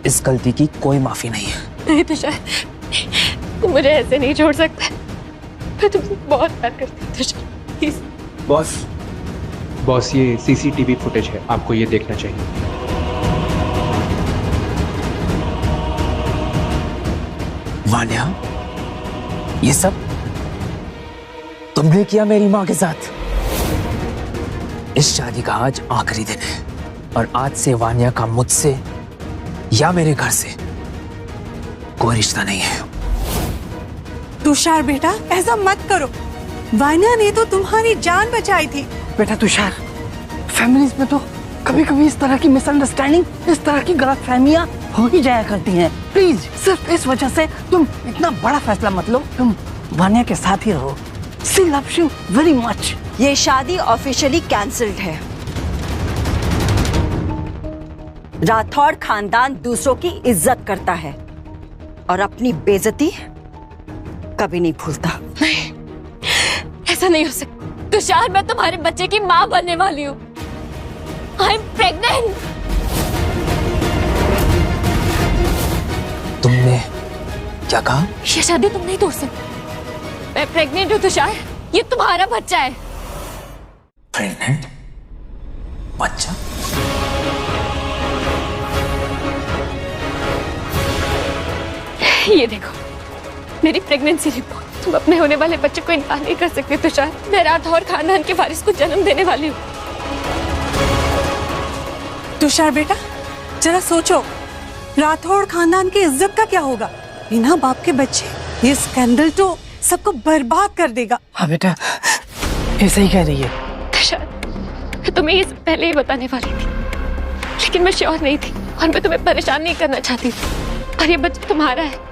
इस गलती की कोई माफी नहीं है। नहीं तुषार, तुम मुझे ऐसे नहीं छोड़ सकते, मैं तुमसे बहुत प्यार करती हूँ तुषार, प्लीज। बॉस ये सीसीटीवी फुटेज है, आपको ये देखना चाहिए। वान्या, ये सब तुमने किया मेरी माँ के साथ। इस शादी का आज आखिरी दिन है, और आज से वान्या का मुझसे या मेरे घर से कोई रिश्ता नहीं है। तुषार बेटा, ऐसा मत करो। वान्या ने तो तुम्हारी जान बचाई थी। बेटा तुषार, फैमिलीज में तो कभी कभी इस तरह की मिसअंडरस्टैंडिंग, इस तरह की गलतफहमियां हो ही जाया करती हैं। प्लीज सिर्फ इस वजह से तुम इतना बड़ा फैसला मत लो, तुम वान्या के साथ ही रहो। She loves you very much. ये शादी ऑफिशियली कैंसिल्ड है। राठौड़ खानदान दूसरों की इज्जत करता है और अपनी बेइज्जती कभी नहीं भूलता। नहीं, ऐसा नहीं हो सकता तुषार, मैं तुम्हारे बच्चे की माँ बनने वाली हूँ। I am pregnant. तुमने क्या कहा? ये शादी तुम नहीं तोड़ सकते। मैं प्रेग्नेंट हूँ तुषार, ये तुम्हारा बच्चा है। प्रेग्नेंट? बच्चा? ये देखो मेरी प्रेगनेंसी रिपोर्ट। तुम अपने होने वाले बच्चे को इनकार नहीं कर सकते तुषार। मैं राठौर खानदान के वारिस को जन्म देने वाली हूँ। तुषार बेटा, जरा सोचो, राठौड़ खानदान की इज्जत का क्या होगा? बिना बाप के बच्चे, ये स्कैंडल तो सबको बर्बाद कर देगा। हाँ बेटा, ये सही कह रही है। तुषार, मैं तुम्हें ये पहले ही बताने वाली थी, लेकिन मैं श्योर नहीं थी और मैं तुम्हें परेशान नहीं करना चाहती थी। और ये बच्चा तुम्हारा है,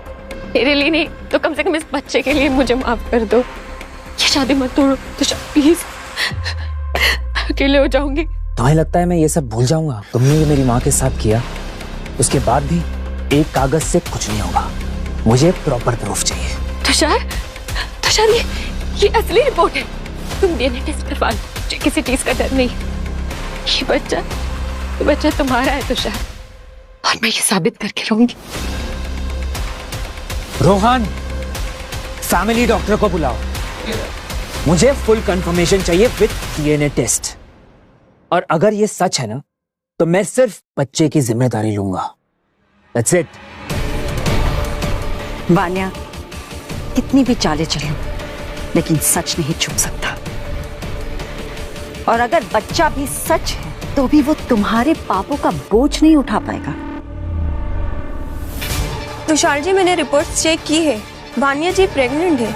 मेरे लिए नहीं तो कम से कम इस बच्चे के लिए मुझे माफ कर दो। ये शादी मत तोड़ो तुषार, प्लीज। अकेले हो जाऊंगी। तुम्हें लगता है मैं ये सब भूल जाऊंगा? तुमने ये मेरी माँ के साथ किया, उसके बाद भी एक कागज से कुछ नहीं होगा। मुझे प्रॉपर प्रूफ चाहिए। तुषार, ये असली रिपोर्ट है। तुम डीएनए टेस्ट करवा लो, मुझे किसी चीज का डर नहीं। ये बच्चा तुम्हारा है तुषार, और मैं ये साबित करके रहूंगी। रोहन, फैमिली डॉक्टर को बुलाओ। मुझे फुल कंफर्मेशन चाहिए विद डीएनए टेस्ट। और अगर ये सच है ना, तो मैं सिर्फ बच्चे की जिम्मेदारी लूंगा। That's it। वान्या, कितनी भी चालें चलो, लेकिन सच नहीं छुप सकता। और अगर बच्चा भी सच है, तो भी वो तुम्हारे पापों का बोझ नहीं उठा पाएगा। तुषार जी, मैंने रिपोर्ट्स चेक की है, वान्या जी प्रेग्नेंट है।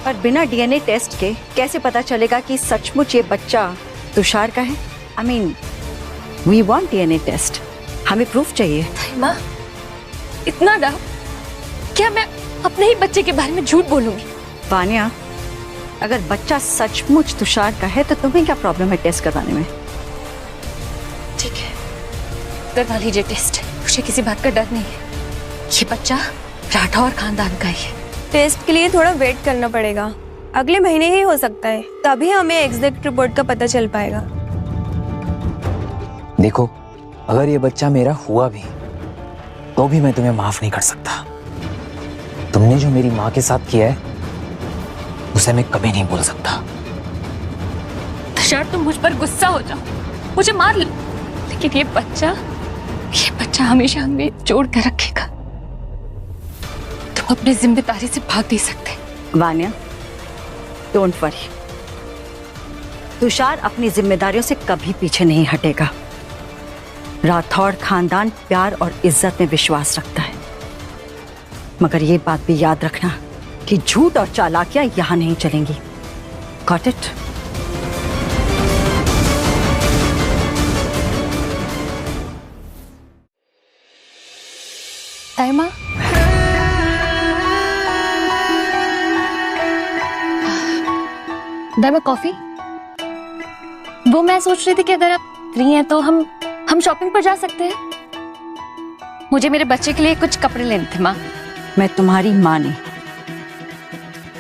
पर बिना डीएनए टेस्ट के कैसे पता चलेगा कि सचमुच ये बच्चा तुषार का है। I mean we want DNA test, हमें प्रूफ चाहिए। माँ, इतना डर, क्या मैं अपने ही बच्चे के बारे में झूठ बोलूंगी? वानिया, अगर बच्चा सचमुच तुषार का है तो तुम्हें क्या प्रॉब्लम है टेस्ट करवाने में? ठीक है, करवा लीजिए टेस्ट, मुझे किसी बात का डर नहीं है। ये बच्चा राठौर खानदान का ही है। टेस्ट के लिए थोड़ा वेट करना पड़ेगा, अगले महीने ही हो सकता है, तभी हमें एग्जैक्ट रिपोर्ट का पता चल पाएगा। देखो, अगर ये बच्चा मेरा हुआ भी तो भी मैं तुम्हें माफ नहीं कर सकता। तुमने जो मेरी माँ के साथ किया है उसे मैं कभी नहीं भूल सकता। तुषार, तुम मुझ पर गुस्सा हो जाओ, मुझे मार लो, लेकिन ये बच्चा हमेशा हमें जोड़ कर रखेगा। तुम अपनी जिम्मेदारी से भाग नहीं सकते। वानिया, डोंट वरी, तुषार अपनी जिम्मेदारियों से कभी पीछे नहीं हटेगा। राठौड़ खानदान प्यार और इज्जत में विश्वास रखता है, मगर ये बात भी याद रखना कि झूठ और चालाकियां यहां नहीं चलेंगी। Got it? ताईमा, दाइमा कॉफी। वो मैं सोच रही थी कि अगर आप फ्री हैं तो हम शॉपिंग पर जा सकते हैं। मुझे मेरे बच्चे के लिए कुछ कपड़े लेने थे। माँ, मैं तुम्हारी माँ नहीं,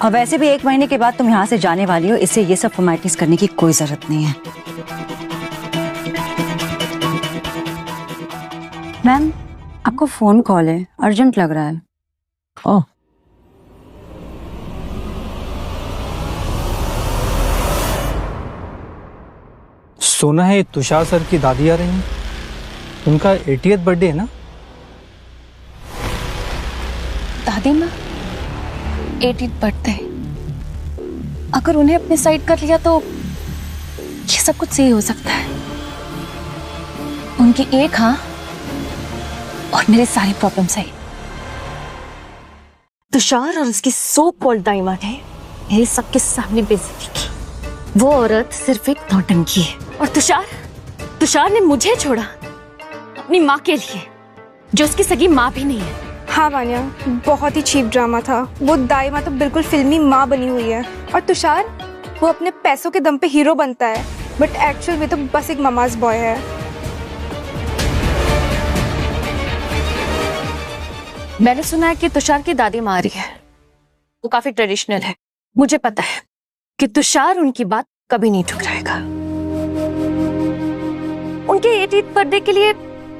और वैसे भी 1 महीने के बाद तुम यहाँ से जाने वाली हो, इससे ये सब फॉर्मेलिटीज करने की कोई जरूरत नहीं है। मैम, आपको फोन कॉल है, अर्जेंट लग रहा है। ओह, सुना है तुषार सर की दादी आ रही हैं, उनका 80th बर्थडे है ना? दादी माँ, 80th बर्थडे, अगर उन्हें अपने साइड कर लिया तो ये सब कुछ सही हो सकता है। उनकी एक हाँ और मेरी सारी प्रॉब्लम सही। तुषार और उसकी सो कॉल्ड दाइमा ने मेरे सबके सामने बेइज्जती की। वो औरत सिर्फ एक नौटंकी है, और तुषार ने मुझे छोड़ा अपनी माँ के लिए, जो उसकी सगी माँ भी नहीं है। हाँ वानिया, बहुत ही चीप ड्रामा था। वो दाइमा तो बिल्कुल फिल्मी माँ बनी हुई है, और तुषार वो अपने पैसों के दम पे हीरो बनता है, बट एक्चुअल में तो बस एक ममाज बॉय है। मैंने सुना है कि तुषार की दादी माँ आ रही है, वो काफी ट्रेडिशनल है। मुझे पता है कि तुषार उनकी बात कभी नहीं ठुकराएगा। उनके 80th बर्थडे के लिए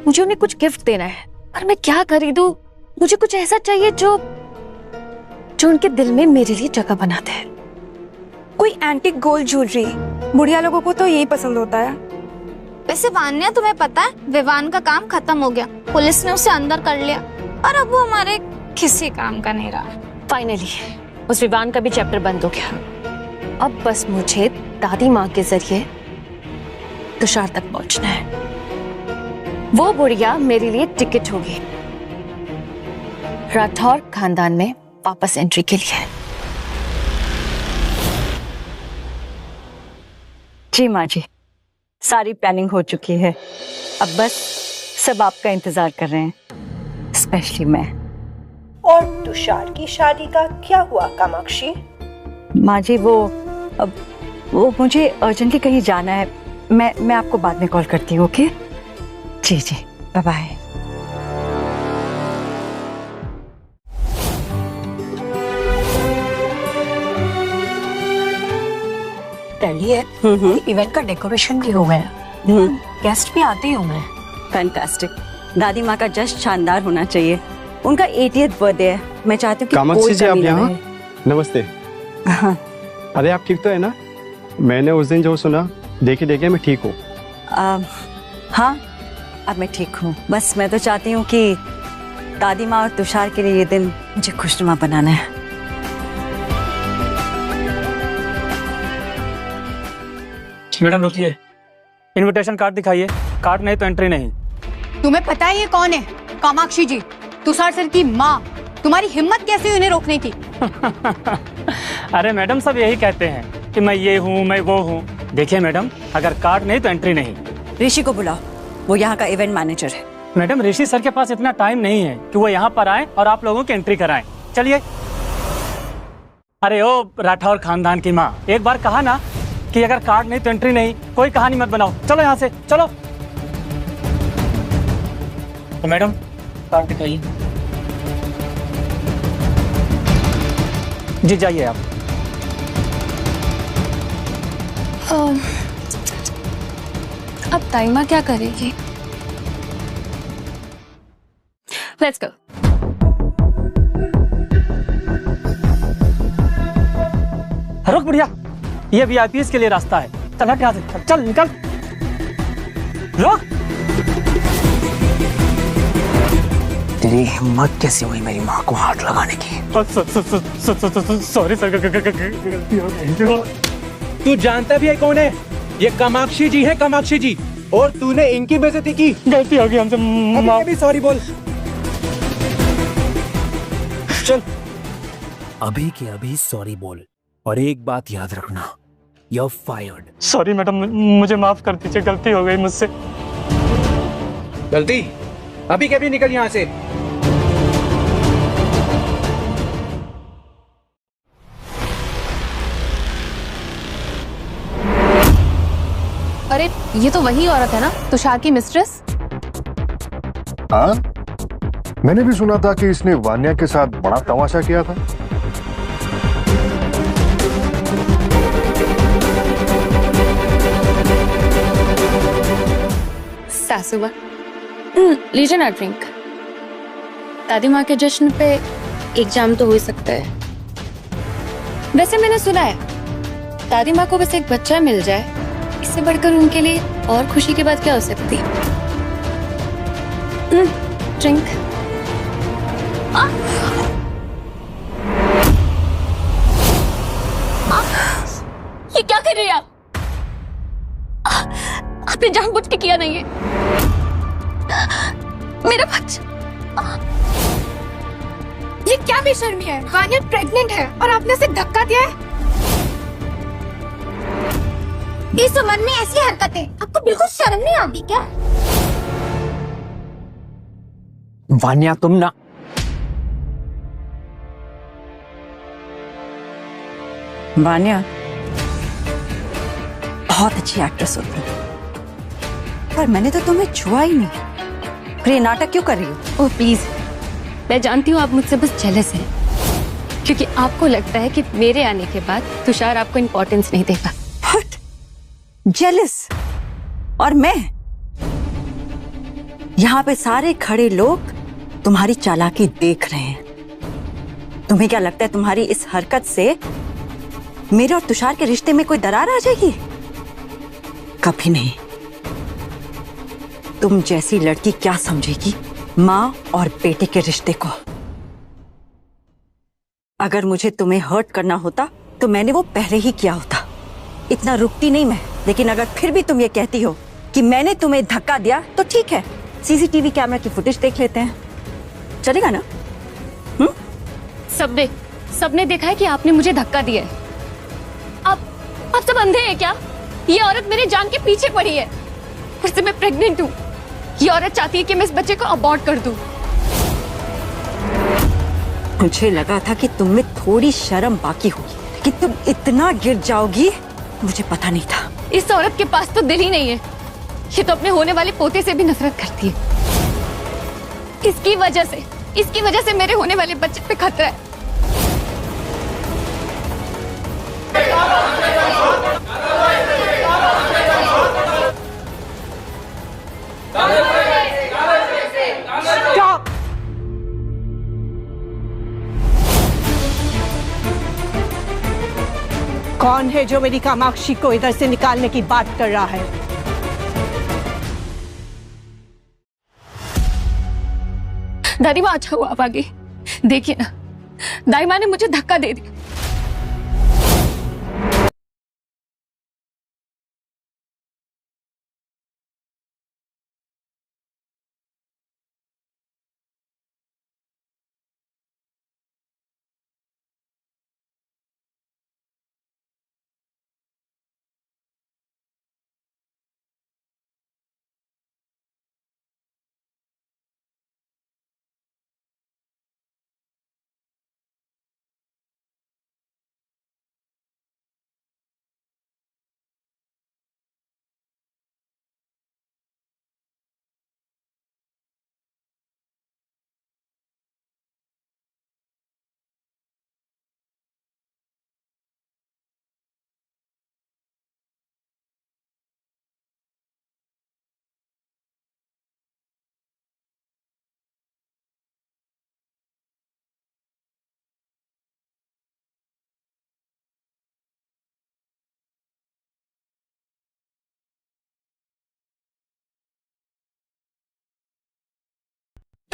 मुझे उन्हें कुछ गिफ्ट देना है, पर मैं क्या खरीदूं? मुझे कुछ ऐसा चाहिए जो उनके दिल में मेरे लिए जगह बना दे। कोई एंटीक गोल्ड ज्वेलरी, बुढ़िया लोगों को तो यही पसंद होता है। वैसे वान्या, तुम्हें पता है विवान का काम खत्म हो गया, पुलिस ने उसे अंदर कर लिया और अब वो हमारे किसी काम का नहीं रहा। फाइनली उस विवान का भी चैप्टर बंद हो गया। अब बस मुझे दादी माँ के जरिए तुषार तक पहुंचना है। वो बुढ़िया मेरे लिए टिकट होगी राठौर खानदान में वापस एंट्री के लिए। जी माँ जी, सारी प्लानिंग हो चुकी है, अब बस सब आपका इंतजार कर रहे हैं, स्पेशली मैं। और तुषार की शादी का क्या हुआ कामाक्षी? माँ जी, वो मुझे अर्जेंटली कहीं जाना है, मैं आपको बाद में कॉल करती हूँ। ओके जी जी, बाय बाय। इवेंट का डेकोरेशन भी हो गया, गेस्ट भी आते ही होंगे। फैंटास्टिक। दादी माँ का जश्न शानदार होना चाहिए, उनका 80th बर्थडे है। मैं चाहती हूँ कि कामाक्षी जी, आप यहाँ? रहे। नमस्ते। हाँ। अरे आप ठीक तो है ना? मैंने उस दिन जो सुना, देखे मैं ठीक हूँ। हाँ, अब मैं ठीक हूँ। बस मैं तो चाहती हूँ कि दादी माँ और तुषार के लिए ये दिन मुझे खुशनुमा बनाना है। मैडम रुकिए, इनविटेशन कार्ड दिखाइए, कार्ड नहीं तो एंट्री नहीं। तुम्हें पता है ये कौन है? कामाक्षी जी, तुषार सर की माँ। तुम्हारी हिम्मत कैसे हुई उन्हें रोकने की? अरे मैडम, सब यही कहते हैं कि मैं ये हूँ, मैं वो हूँ, देखिए मैडम, अगर कार्ड नहीं तो एंट्री नहीं। ऋषि को बुलाओ, वो यहाँ का इवेंट मैनेजर है। मैडम, ऋषि सर के पास इतना टाइम नहीं है कि वो यहाँ पर आए और आप लोगों की एंट्री कराएं। चलिए। अरे ओ राठौर खानदान की माँ, एक बार कहा ना कि अगर कार्ड नहीं तो एंट्री नहीं। कोई कहानी मत बनाओ, चलो यहाँ से चलो। तो मैडम कार्ड दिखाइए। जी जाइए आप। अब ताइमा क्या करेगी? Let's go. रुक बुढ़िया, ये वीआईपीएस के लिए रास्ता है। चल हट यहाँ से, चल निकल। रुक। तेरी हिम्मत कैसे हुई मेरी माँ को हाथ लगाने की? सॉरी सर, गलती हो गई। तू जानता भी है कौन है? ये कामाक्षी जी है, कामाक्षी जी। और तूने इनकी बेइज्जती की। गलती हो गई हमसे। अभी भी सॉरी बोल। चल। अभी के अभी सॉरी बोल, और एक बात याद रखना, you're fired। सॉरी मैडम, मुझे माफ कर दीजिए, गलती हो गई मुझसे। गलती? अभी के अभी निकल यहाँ से। अरे ये तो वही औरत है ना, तुषार की मिस्ट्रेस? हाँ, मैंने भी सुना था कि इसने वान्या के साथ बड़ा तमाशा किया था। सासुबा, लीजिए ना ड्रिंक। दादी माँ के जश्न पे एक जाम तो हो ही सकता है। वैसे मैंने सुना है दादी माँ को बस एक बच्चा मिल जाए, इससे बढ़कर उनके लिए और खुशी की बात क्या हो सकती है। ड्रिंक। ये क्या कर रही है आप? आपने जानबूझ के किया नहीं है। मेरा बच्चा। ये क्या बेशर्मी है? वान्या प्रेग्नेंट है और आपने उसे धक्का दिया है। इस उम्र में ऐसी हरकतें, आपको बिल्कुल शर्म नहीं आती क्या? वान्या तुम ना। वान्या बहुत अच्छी एक्ट्रेस होती है, पर मैंने तो तुम्हें छुआ ही नहीं। फिर ये नाटक क्यों कर रही हो? ओह प्लीज, मैं जानती हूँ आप मुझसे बस जेलस हैं, क्योंकि आपको लगता है कि मेरे आने के बाद तुषार आपको इम्पोर्टेंस नहीं देगा। जेलस? और मैं? यहाँ पे सारे खड़े लोग तुम्हारी चालाकी देख रहे हैं। तुम्हें क्या लगता है तुम्हारी इस हरकत से मेरे और तुषार के रिश्ते में कोई दरार आ जाएगी? कभी नहीं। तुम जैसी लड़की क्या समझेगी माँ और बेटे के रिश्ते को? अगर मुझे तुम्हें हर्ट करना होता तो मैंने वो पहले ही किया होता। इतना रुकती नहीं मैं, लेकिन अगर फिर भी तुम ये कहती हो कि मैंने तुम्हें धक्का दिया तो ठीक है, सीसीटीवी कैमरा की फुटेज देख लेते हैं, चलेगा ना? सबने देखा है कि आपने मुझे धक्का दिया है। आप सब अंधे हैं क्या? ये औरत मेरे जान के पीछे पड़ी है, उससे मैं प्रेग्नेंट हूँ। ये औरत चाहती है कि मैं इस बच्चे को अबॉर्ट कर दूं। मुझे लगा था कि तुम में थोड़ी शर्म बाकी होगी, कि तुम इतना गिर जाओगी मुझे पता नहीं था। इस औरत के पास तो दिल ही नहीं है, ये तो अपने होने वाले पोते से भी नफरत करती है। इसकी वजह से मेरे होने वाले बच्चे पे खतरा है। कौन है जो मेरी कामाक्षी को इधर से निकालने की बात कर रहा है? दादी माँ, अच्छा हुआ आप आ गई। देखिए ना, दाई माँ ने मुझे धक्का दे दिया।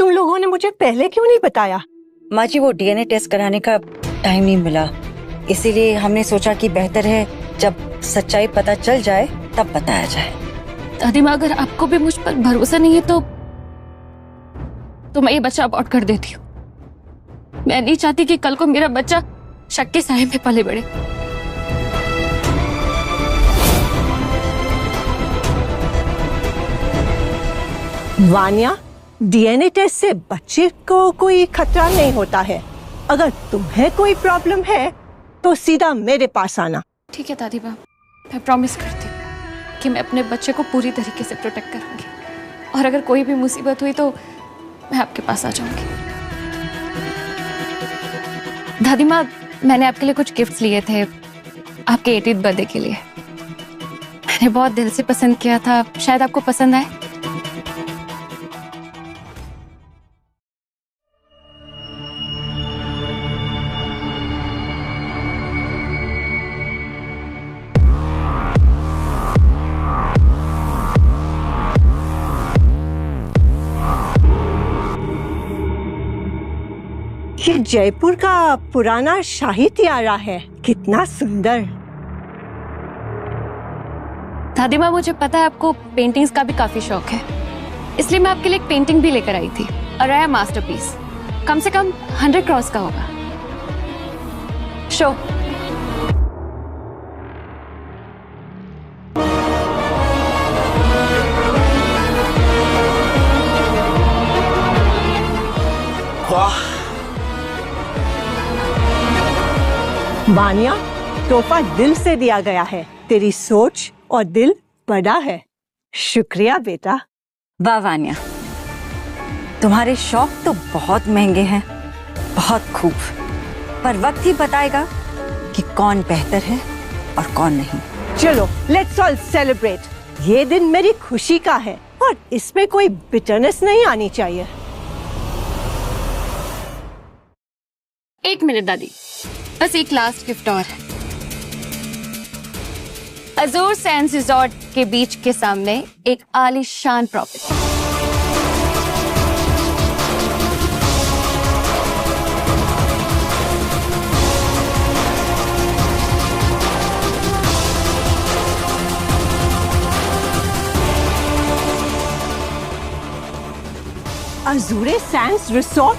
तुम लोगों ने मुझे पहले क्यों नहीं बताया? माँ जी वो डीएनए टेस्ट कराने का टाइम नहीं मिला, इसीलिए हमने सोचा कि बेहतर है जब सच्चाई पता चल जाए तब बताया जाए। दादी माँ, अगर आपको भी मुझ पर भरोसा नहीं है तो मैं ये बच्चा अबॉर्ट कर देती हूँ। मैं नहीं चाहती कि कल को मेरा बच्चा शक के साए में पले बढ़े। वानिया, डीएनए टेस्ट से बच्चे को कोई खतरा नहीं होता है। अगर तुम्हें कोई प्रॉब्लम है तो सीधा मेरे पास आना। ठीक है दादी माँ, मैं प्रॉमिस करती हूँ कि मैं अपने बच्चे को पूरी तरीके से प्रोटेक्ट करूंगी, और अगर कोई भी मुसीबत हुई तो मैं आपके पास आ जाऊंगी। दादी माँ, मैंने आपके लिए कुछ गिफ्ट्स लिए थे आपके 80th बर्थडे के लिए। मैंने बहुत दिल से पसंद किया था, शायद आपको पसंद आए। ये जयपुर का पुराना शाही तियारा है, कितना सुंदर। दादी माँ, मुझे पता है आपको पेंटिंग्स का भी काफी शौक है, इसलिए मैं आपके लिए एक पेंटिंग भी लेकर आई थी। अ रेयर मास्टरपीस, कम से कम 100 क्रॉस का होगा। शो वानिया, तोहफा दिल से दिया गया है। तेरी सोच और दिल बड़ा है। शुक्रिया बेटा। वाह वानिया, तुम्हारे शौक तो बहुत महंगे हैं, बहुत खूब, पर वक्त ही बताएगा कि कौन बेहतर है और कौन नहीं। चलो लेट्स ऑल सेलिब्रेट। ये दिन मेरी खुशी का है और इसमें कोई बिटरनेस नहीं आनी चाहिए। एक मिनट दादी, बस एक लास्ट गिफ्ट और है। अजूर सैंड्स रिजॉर्ट के बीच के सामने एक आलीशान प्रॉपर्टी। अजूरे सैंड्स रिसोर्ट,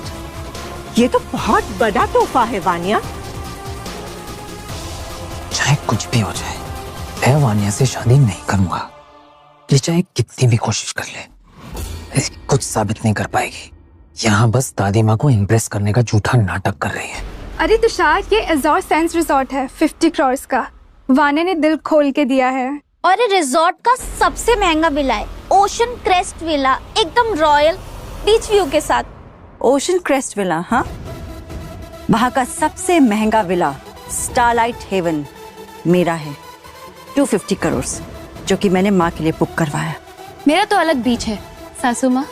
ये तो बहुत बड़ा तोहफा है वानिया। चाहे कुछ भी हो जाए, मैं वानिया से शादी नहीं करूंगा। ये चाहे कितनी भी कोशिश कर ले, कुछ साबित नहीं कर पाएगी। यहाँ बस दादी माँ को इम्प्रेस करने का झूठा नाटक कर रही है। अरे तुषार, ये अजूर सैंड्स रिसोर्ट है 50 करोड़ का। वानिया ने दिल खोल के दिया है। और ये रिजॉर्ट का सबसे महंगा विला है, ओशन क्रेस्ट विला, एकदम रॉयल बीच व्यू के साथ। ओशन क्रेस्ट विला, हाँ, वहां का सबसे महंगा विला स्टारलाइट हेवन मेरा है, 250 करोड़, जो कि मैंने माँ के लिए बुक करवाया। मेरा तो अलग बीच है सासू माँ,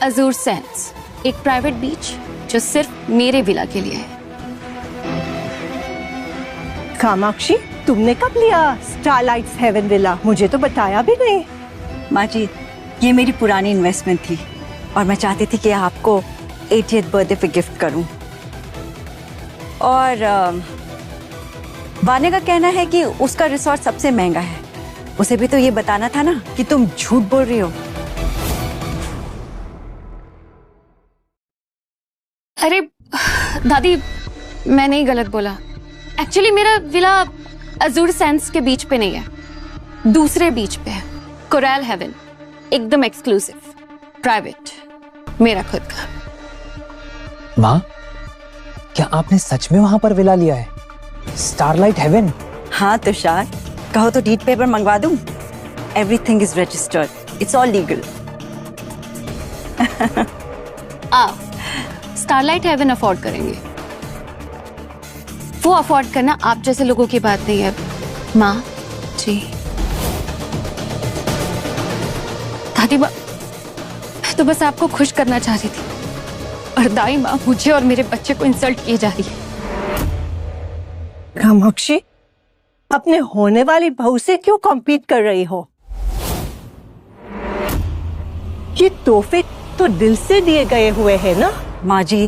अजूर सैंड्स, एक प्राइवेट बीच जो सिर्फ मेरे विला के लिए है। कामाक्षी, तुमने कब लिया स्टारलाइट हेवन विला? मुझे तो बताया भी नहीं। माँ जी, ये मेरी पुरानी इन्वेस्टमेंट थी और मैं चाहती थी कि आपको 80th बर्थडे पे गिफ्ट करूं। और वाने का कहना है कि उसका रिसोर्ट सबसे महंगा है। उसे भी तो ये बताना था ना कि तुम झूठ बोल रही हो। अरे दादी, मैं नहीं गलत बोला। एक्चुअली मेरा विला अजूर सैंड्स के बीच पे नहीं है, दूसरे बीच पे है, कोरल हेवन, एकदम एक्सक्लूसिव, प्राइवेट, मेरा खुद का। माँ, क्या आपने सच में वहां पर विला लिया है, स्टारलाइट हेवन? हाँ तुषार, कहो तो डीड पेपर मंगवा दूं। Everything is registered, it's all legal. आप स्टारलाइट हेवन अफोर्ड करेंगे, वो अफोर्ड करना आप जैसे लोगों की बात नहीं है माँ जी। दादी माँ, मैं तो बस आपको खुश करना चाह रही थी, और दाई माँ मुझे और मेरे बच्चे को इंसल्ट किए जा रही है। कामाक्षी, अपने होने वाली बहू से क्यों कॉम्पीट कर रही हो? ये तोहफे तो दिल से दिए गए हुए हैं ना? माँ जी,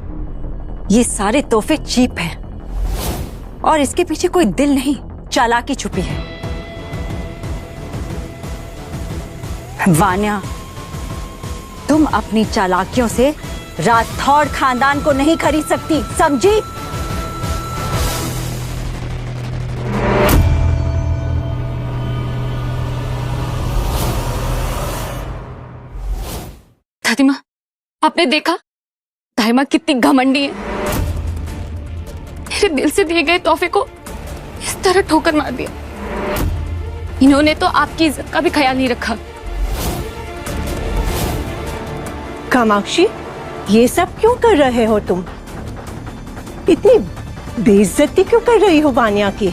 ये सारे तोहफे चीप हैं और इसके पीछे कोई दिल नहीं, चालाकी छुपी है। वान्या, तुम अपनी चालाकियों से राठौड़ खानदान को नहीं खरीद सकती, समझी? दादी माँ, आपने देखा दाई माँ कितनी घमंडी है। मेरे दिल से दिए गए तोहफे को इस तरह ठोकर मार दिया। इन्होंने तो आपकी इज्जत का भी ख्याल नहीं रखा। कामाक्षी, ये सब क्यों कर रहे हो तुम? इतनी बेइज्जती क्यों कर रही हो वान्या की?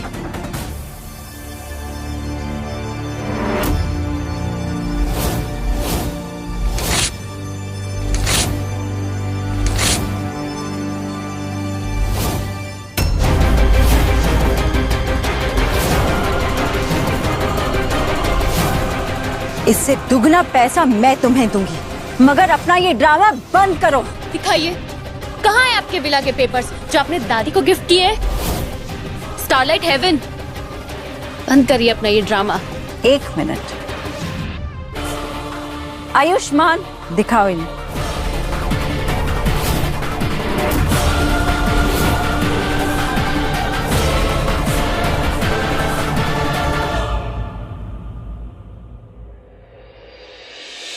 इससे दुगना पैसा मैं तुम्हें दूंगी, मगर अपना ये ड्रामा बंद करो। दिखाइए, कहाँ है आपके विला के पेपर्स जो आपने दादी को गिफ्ट किए? Starlight Heaven. बंद करिए अपना ये ड्रामा। 1 मिनट। आयुष्मान, दिखाओ इन्हें।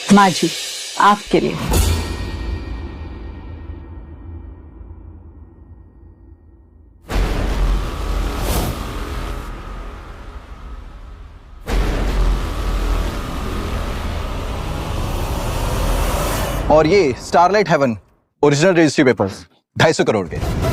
माँ जी, आपके लिए। और ये Starlight Heaven original registry papers 250 crore के।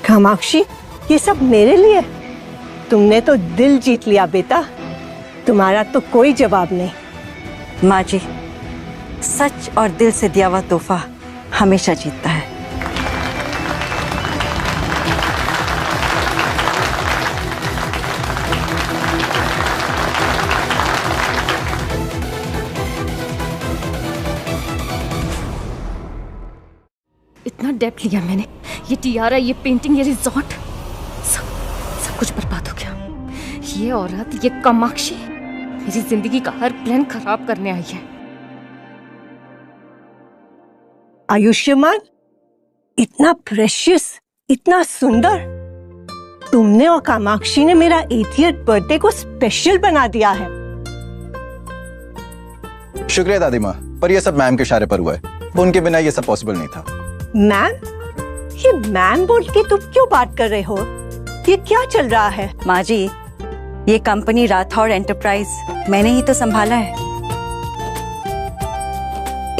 कामाक्षी, ये सब मेरे लिए? तुमने तो दिल जीत लिया बेटा, तुम्हारा तो कोई जवाब नहीं। माँ जी, सच और दिल से दिया हुआ तोहफा हमेशा जीतता है। इतना डेप्थ लिया मैंने, ये टियारा, ये पेंटिंग, ये रिजॉर्ट, सब कुछ बर्बाद हो गया। ये औरत, ये कामाक्षी मेरी जिंदगी का हर प्लान खराब करने आई है। आयुष्मान, इतना प्रेशियस, इतना सुंदर, तुमने और कामाक्षी ने मेरा 80th बर्थडे को स्पेशल बना दिया है। शुक्रिया दादी माँ, पर ये सब मैम के इशारे पर हुआ है। उनके बिना ये सब पॉसिबल नहीं था। मैम? ये मैम बोल के तुम क्यों बात कर रहे हो? ये क्या चल रहा है? माँ जी, ये कंपनी राठौड़ एंटरप्राइज मैंने ही तो संभाला है।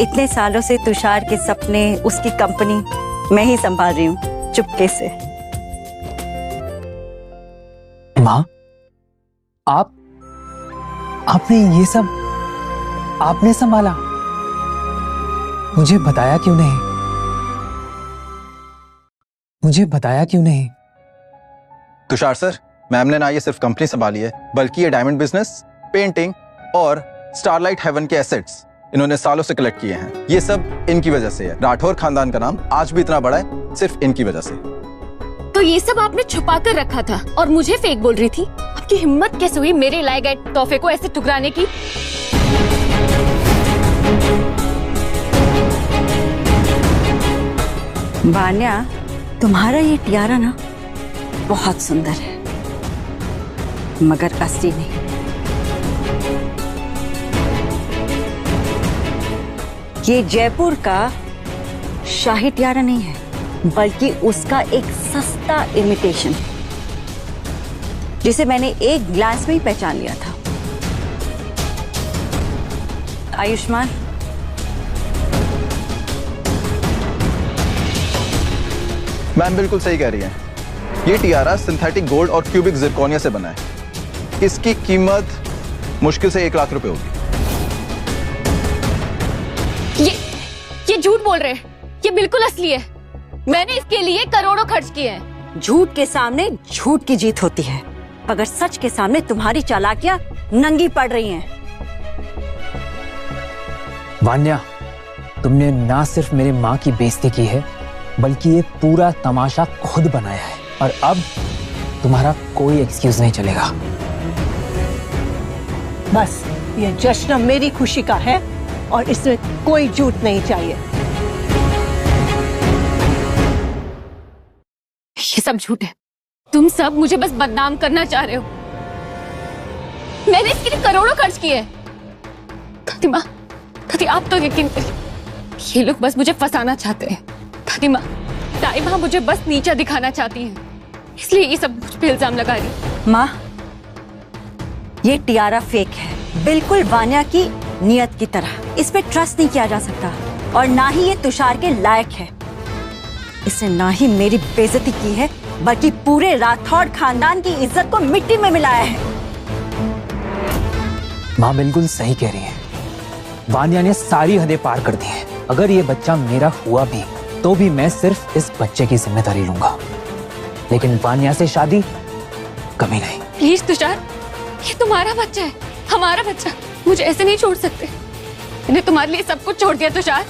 इतने सालों से तुषार के सपने, उसकी कंपनी मैं ही संभाल रही हूँ, चुपके से। माँ, आपने ये सब आपने संभाला? मुझे बताया क्यों नहीं? मुझे बताया क्यों नहीं? तुषार सर, मैम ने ना ये सिर्फ कंपनी संभाली है, बल्कि ये डायमंड बिजनेस, पेंटिंग और स्टारलाइट हेवन के एसेट्स इन्होंने सालों से कलेक्ट किए हैं। ये सब इनकी वजह से है। राठौर खानदान का नाम आज भी इतना बड़ा है सिर्फ इनकी वजह से। तो ये सब आपने छुपा कर रखा था और मुझे फेक बोल रही थी? आपकी हिम्मत कैसे हुई मेरे लाए गए तोहफे को ऐसे टुकराने की? वान्या, तुम्हारा ये टियारा ना बहुत सुंदर है, मगर असली नहीं। ये जयपुर का शाही टियारा नहीं है, बल्कि उसका एक सस्ता इमिटेशन, जिसे मैंने एक ग्लांस में ही पहचान लिया था। आयुष्मान, मैम बिल्कुल सही कह रही है। ये टियारा सिंथेटिक गोल्ड और क्यूबिक जिरकोनिया से बना है। इसकी कीमत मुश्किल से 1 लाख रुपए होगी। ये झूठ बोल रहे हैं, ये बिल्कुल असली है। मैंने इसके लिए करोड़ों खर्च किए हैं। झूठ के सामने झूठ की जीत होती है, मगर सच के सामने तुम्हारी चालाकियां नंगी पड़ रही हैं। वान्या, तुमने ना सिर्फ मेरे माँ की बेइज्जती की है, बल्कि ये पूरा तमाशा खुद बनाया है, और अब तुम्हारा कोई एक्सक्यूज नहीं चलेगा। बस ये जश्न मेरी खुशी का है और इसमें कोई झूठ नहीं चाहिए। ये सब झूठ है। तुम सब मुझे बस बदनाम करना चाह रहे हो। मैंने इसके लिए करोड़ों खर्च किए हैं। दादी माँ, दादी आप तो यकीन करिए, ये लोग बस मुझे फंसाना चाहते हैं। दादी माँ, दाई माँ मुझे बस नीचा दिखाना चाहती हैं, इसलिए ये सब मुझ पे इल्जाम लगा रही है। माँ, ये टियारा फेक है, बिल्कुल वान्या की नियत की तरह। इस पे ट्रस्ट नहीं किया जा सकता, और ना ही ये तुषार के लायक है। इसने ना ही मेरी बेइज्जती की है, बल्कि पूरे राठौड़ खानदान की इज्जत को मिट्टी में मिलाया है। माँ बिल्कुल सही कह रही है। वान्या ने सारी हदें पार कर दी हैं। अगर ये बच्चा मेरा हुआ भी तो भी मैं सिर्फ इस बच्चे की जिम्मेदारी लूंगा, लेकिन वान्या से शादी कभी नहीं। प्लीज तुषार, ये तुम्हारा बच्चा है, हमारा बच्चा। मुझे ऐसे नहीं छोड़ सकते। मैंने तुम्हारे लिए सब कुछ छोड़ दिया तुषार।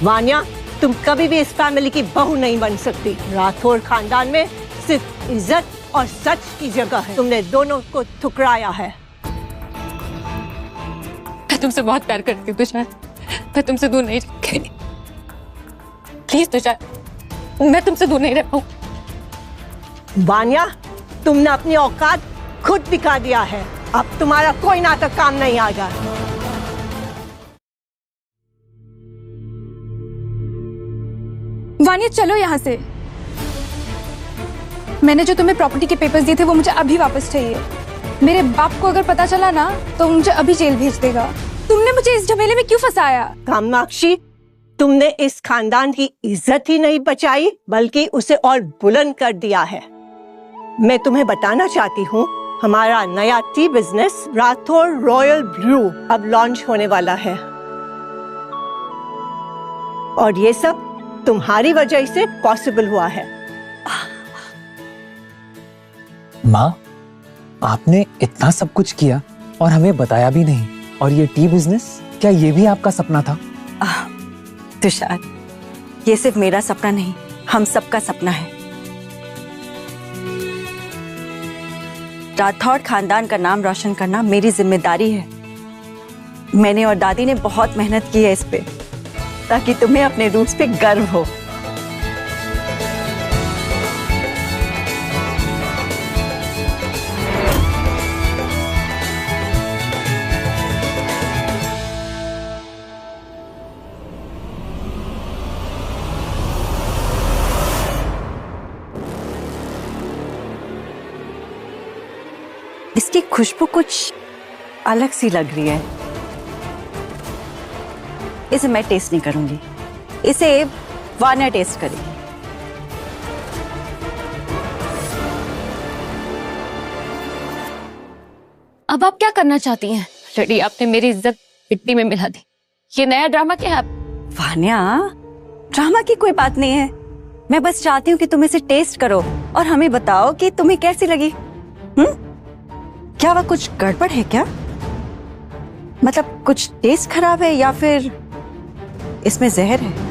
वान्या, तुम कभी भी इस फैमिली की बहू नहीं बन सकती। राठौड़ खानदान में सिर्फ इज्जत और सच की जगह है। तुमने दोनों को ठुकराया है। मैं तुमसे बहुत प्यार करती हूँ तुषार, मैं तुमसे दूर नहीं रह पाऊंगी। प्लीज तुषार, मैं तुमसे दूर नहीं रह पाऊंगी। वान्या, तुमने अपनी औकात खुद दिखा दिया है। अब तुम्हारा कोई नाटक काम नहीं आएगा। वान्या, चलो यहाँ से। मैंने जो तुम्हें प्रॉपर्टी के पेपर्स दिए थे वो मुझे अभी वापस चाहिए। मेरे बाप को अगर पता चला ना तो मुझे अभी जेल भेज देगा। तुमने मुझे इस झमेले में क्यों फंसाया? कामाक्षी, तुमने इस खानदान की इज्जत ही नहीं बचाई, बल्कि उसे और बुलंद कर दिया है। मैं तुम्हें बताना चाहती हूँ, हमारा नया tea business Rathore royal brew अब लॉन्च होने वाला है, और ये सब तुम्हारी वजह से पॉसिबल हुआ है। माँ, आपने इतना सब कुछ किया और हमें बताया भी नहीं। और ये टी बिजनेस, क्या ये भी आपका सपना था? तुषार, ये सिर्फ मेरा सपना नहीं, हम सबका सपना है। राठौड़ खानदान का नाम रोशन करना मेरी जिम्मेदारी है। मैंने और दादी ने बहुत मेहनत की है इस पे, ताकि तुम्हें अपने रूट्स पे गर्व हो। इसकी खुशबू कुछ अलग सी लग रही है। इसे मैं टेस्ट नहीं करूंगी, इसे वान्या टेस्ट करेगी। अब आप क्या करना चाहती हैं? लड़ी, आपने मेरी इज्जत मिट्टी में मिला दी। ये नया ड्रामा क्या है? वान्या, ड्रामा की कोई बात नहीं है। मैं बस चाहती हूँ कि तुम इसे टेस्ट करो और हमें बताओ कि तुम्हें कैसी लगी। क्या वह कुछ गड़बड़ है क्या? मतलब कुछ टेस्ट खराब है या फिर इसमें जहर है?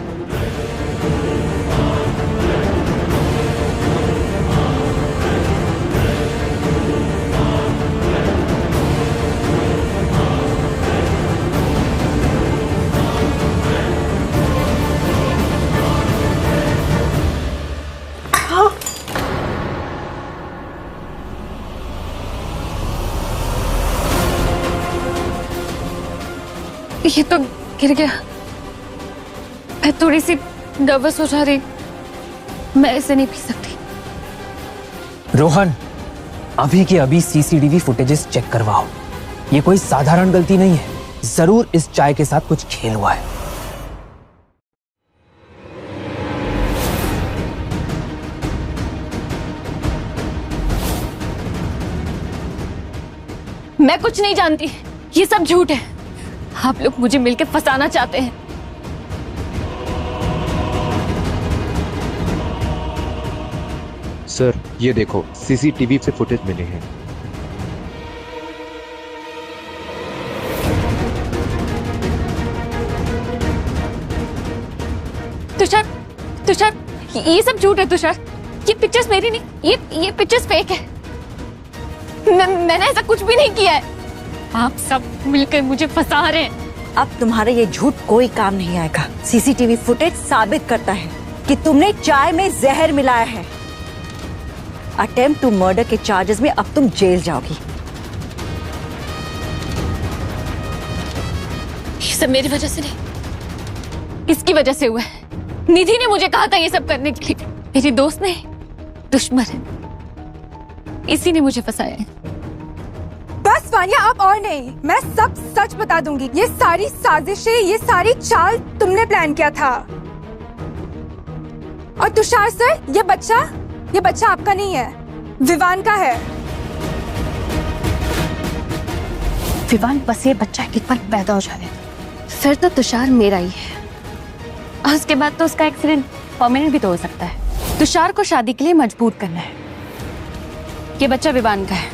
ये तो गिर गया। मैं थोड़ी सी नर्वस हो जा रही, मैं इसे नहीं पी सकती। रोहन, अभी के अभी सीसीटीवी फुटेजेस चेक करवाओ। ये कोई साधारण गलती नहीं है, जरूर इस चाय के साथ कुछ खेल हुआ है। मैं कुछ नहीं जानती, ये सब झूठ है। आप लोग मुझे मिलकर फंसाना चाहते हैं। सर ये देखो सीसीटीवी से फुटेज मिले हैं। तुषार, तुषार, ये सब झूठ है तुषार। ये पिक्चर्स मेरी नहीं, ये पिक्चर्स फेक है। मैंने ऐसा कुछ भी नहीं किया है। आप सब मिलकर मुझे फंसा रहे हैं। अब तुम्हारा ये झूठ कोई काम नहीं आएगा। सीसीटीवी फुटेज साबित करता है कि तुमने चाय में जहर मिलाया है। अटेम्प्ट टू मर्डर के चार्जेस में अब तुम जेल जाओगी। ये सब मेरी वजह से नहीं, किसकी वजह से हुआ है? निधि ने मुझे कहा था ये सब करने के लिए। मेरी दोस्त नहीं, दुश्मन है, इसी ने मुझे फंसाया है। बस वानिया, अब और नहीं। मैं सब सच बता दूंगी। ये सारी साजिशें, ये सारी चाल तुमने प्लान किया था। और तुषार सर, ये बच्चा आपका नहीं है, विवान का है। विवान बस ये बच्चा एक बार पैदा हो जाने दो, फिर तो तुषार मेरा ही है। और उसके बाद तो उसका एक्सीडेंट परमानेंट भी तो हो सकता है। तुषार को शादी के लिए मजबूर करना है। ये बच्चा विवान का है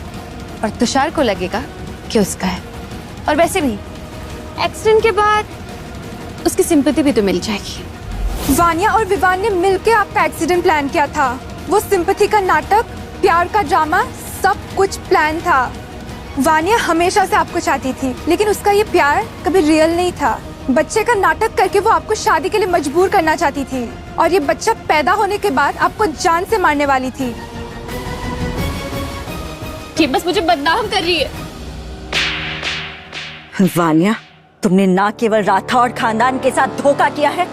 और तुषार को लगेगा कि उसका है। और वैसे भी एक्सीडेंट के बाद उसकी सिंपैथी भी तो मिल जाएगी। वानिया और विवान ने मिलकर आपका एक्सीडेंट प्लान किया था। वो सिंपैथी का नाटक, प्यार का ड्रामा, सब कुछ प्लान था। वानिया हमेशा से आपको चाहती थी, लेकिन उसका ये प्यार कभी रियल नहीं था। बच्चे का नाटक करके वो आपको शादी के लिए मजबूर करना चाहती थी। और ये बच्चा पैदा होने के बाद आपको जान से मारने वाली थी। ये बस मुझे बदनाम कर रही है। वानिया, तुमने ना केवल राठौड़ खानदान के साथ धोखा किया है,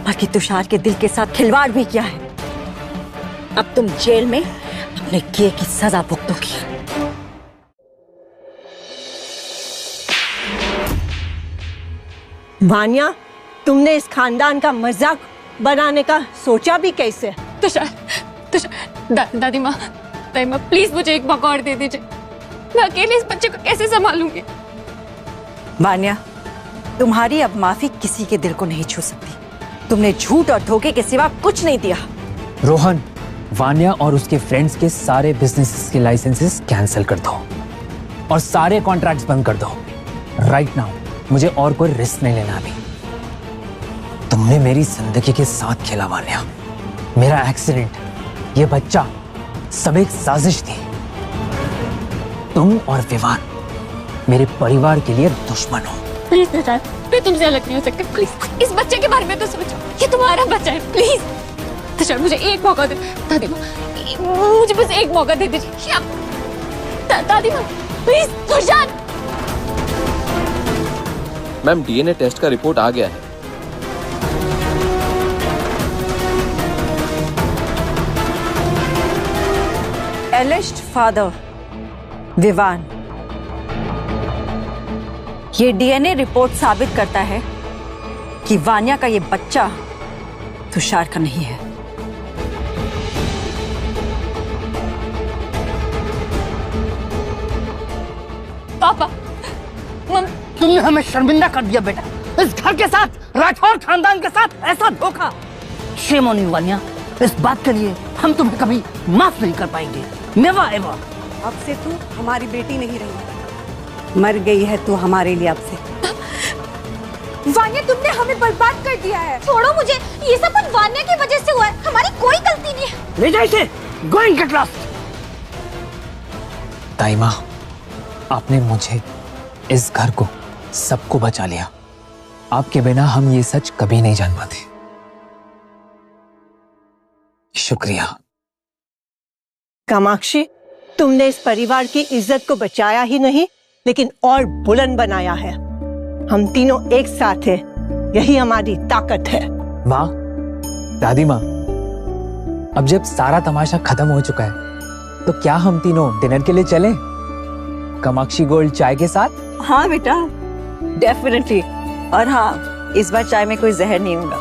बल्कि तुषार के दिल के साथ खिलवाड़ भी किया है। अब तुम जेल में अपने किए की सजा भुगतोगी। वानिया, तुमने इस खानदान का मजाक बनाने का सोचा भी कैसे? दादी माँ, प्लीज मुझे एक मौका और दे दीजिए। मैं अकेले इस बच्चे को कैसे संभालूंगी? वानिया, तुम्हारी अब माफी किसी के दिल को नहीं छू सकती। तुमने झूठ और धोखे के सिवा कुछ नहीं दिया। रोहन, वानिया और उसके फ्रेंड्स के सारे बिजनेसेस के लाइसेंसेस कैंसिल कर दो और सारे कॉन्ट्रैक्ट्स बंद कर दो राइट नाउ। मुझे और कोई रिस्क नहीं लेना अभी। तुमने मेरी जिंदगी के साथ खेला वानिया। मेरा एक्सीडेंट, ये बच्चा, सब एक साजिश थी। तुम और विवान मेरे परिवार के लिए दुश्मन हो। प्लीज तुषार, मैं तुमसे अलग नहीं हो सकती। प्लीज इस बच्चे के बारे में तो सोचो। ये तुम्हारा बच्चा है। प्लीज तुषार, मुझे एक मौका दे। दादी माँ, मुझे बस एक मौका दे दीजिए। दादी माँ please. Tushar. Ma'am, DNA test का रिपोर्ट आ गया है। एलिस्ट फादर विवान, ये डीएनए रिपोर्ट साबित करता है कि वानिया का ये बच्चा तुषार का नहीं है। पापा, तुमने हमें शर्मिंदा कर दिया बेटा। इस घर के साथ, राठौर खानदान के साथ ऐसा धोखा। Shame on you Vaniya. इस बात के लिए हम तुम्हें कभी माफ नहीं कर पाएंगे। Never ever. अब से तू हमारी बेटी नहीं रही, मर गई है तू हमारे लिए अब से। वानिया, तुमने हमें बर्बाद कर दिया है। छोड़ो मुझे, ये सब कुछ वानिया की वजह से हुआ है। हमारी कोई गलती नहीं है। ले जाइए इसे। Go and get lost. ताई माँ, आपने मुझे, इस घर को, सबको बचा लिया। आपके बिना हम ये सच कभी नहीं जान पाते। शुक्रिया। कामाक्षी, तुमने इस परिवार की इज्जत को बचाया ही नहीं, लेकिन और बुलंद बनाया है। हम तीनों एक साथ हैं, यही हमारी ताकत है। माँ, दादी माँ, अब जब सारा तमाशा खत्म हो चुका है, तो क्या हम तीनों डिनर के लिए चलें? कामाक्षी गोल्ड चाय के साथ? हाँ बेटा, डेफिनेटली। और हाँ, इस बार चाय में कोई जहर नहीं होगा।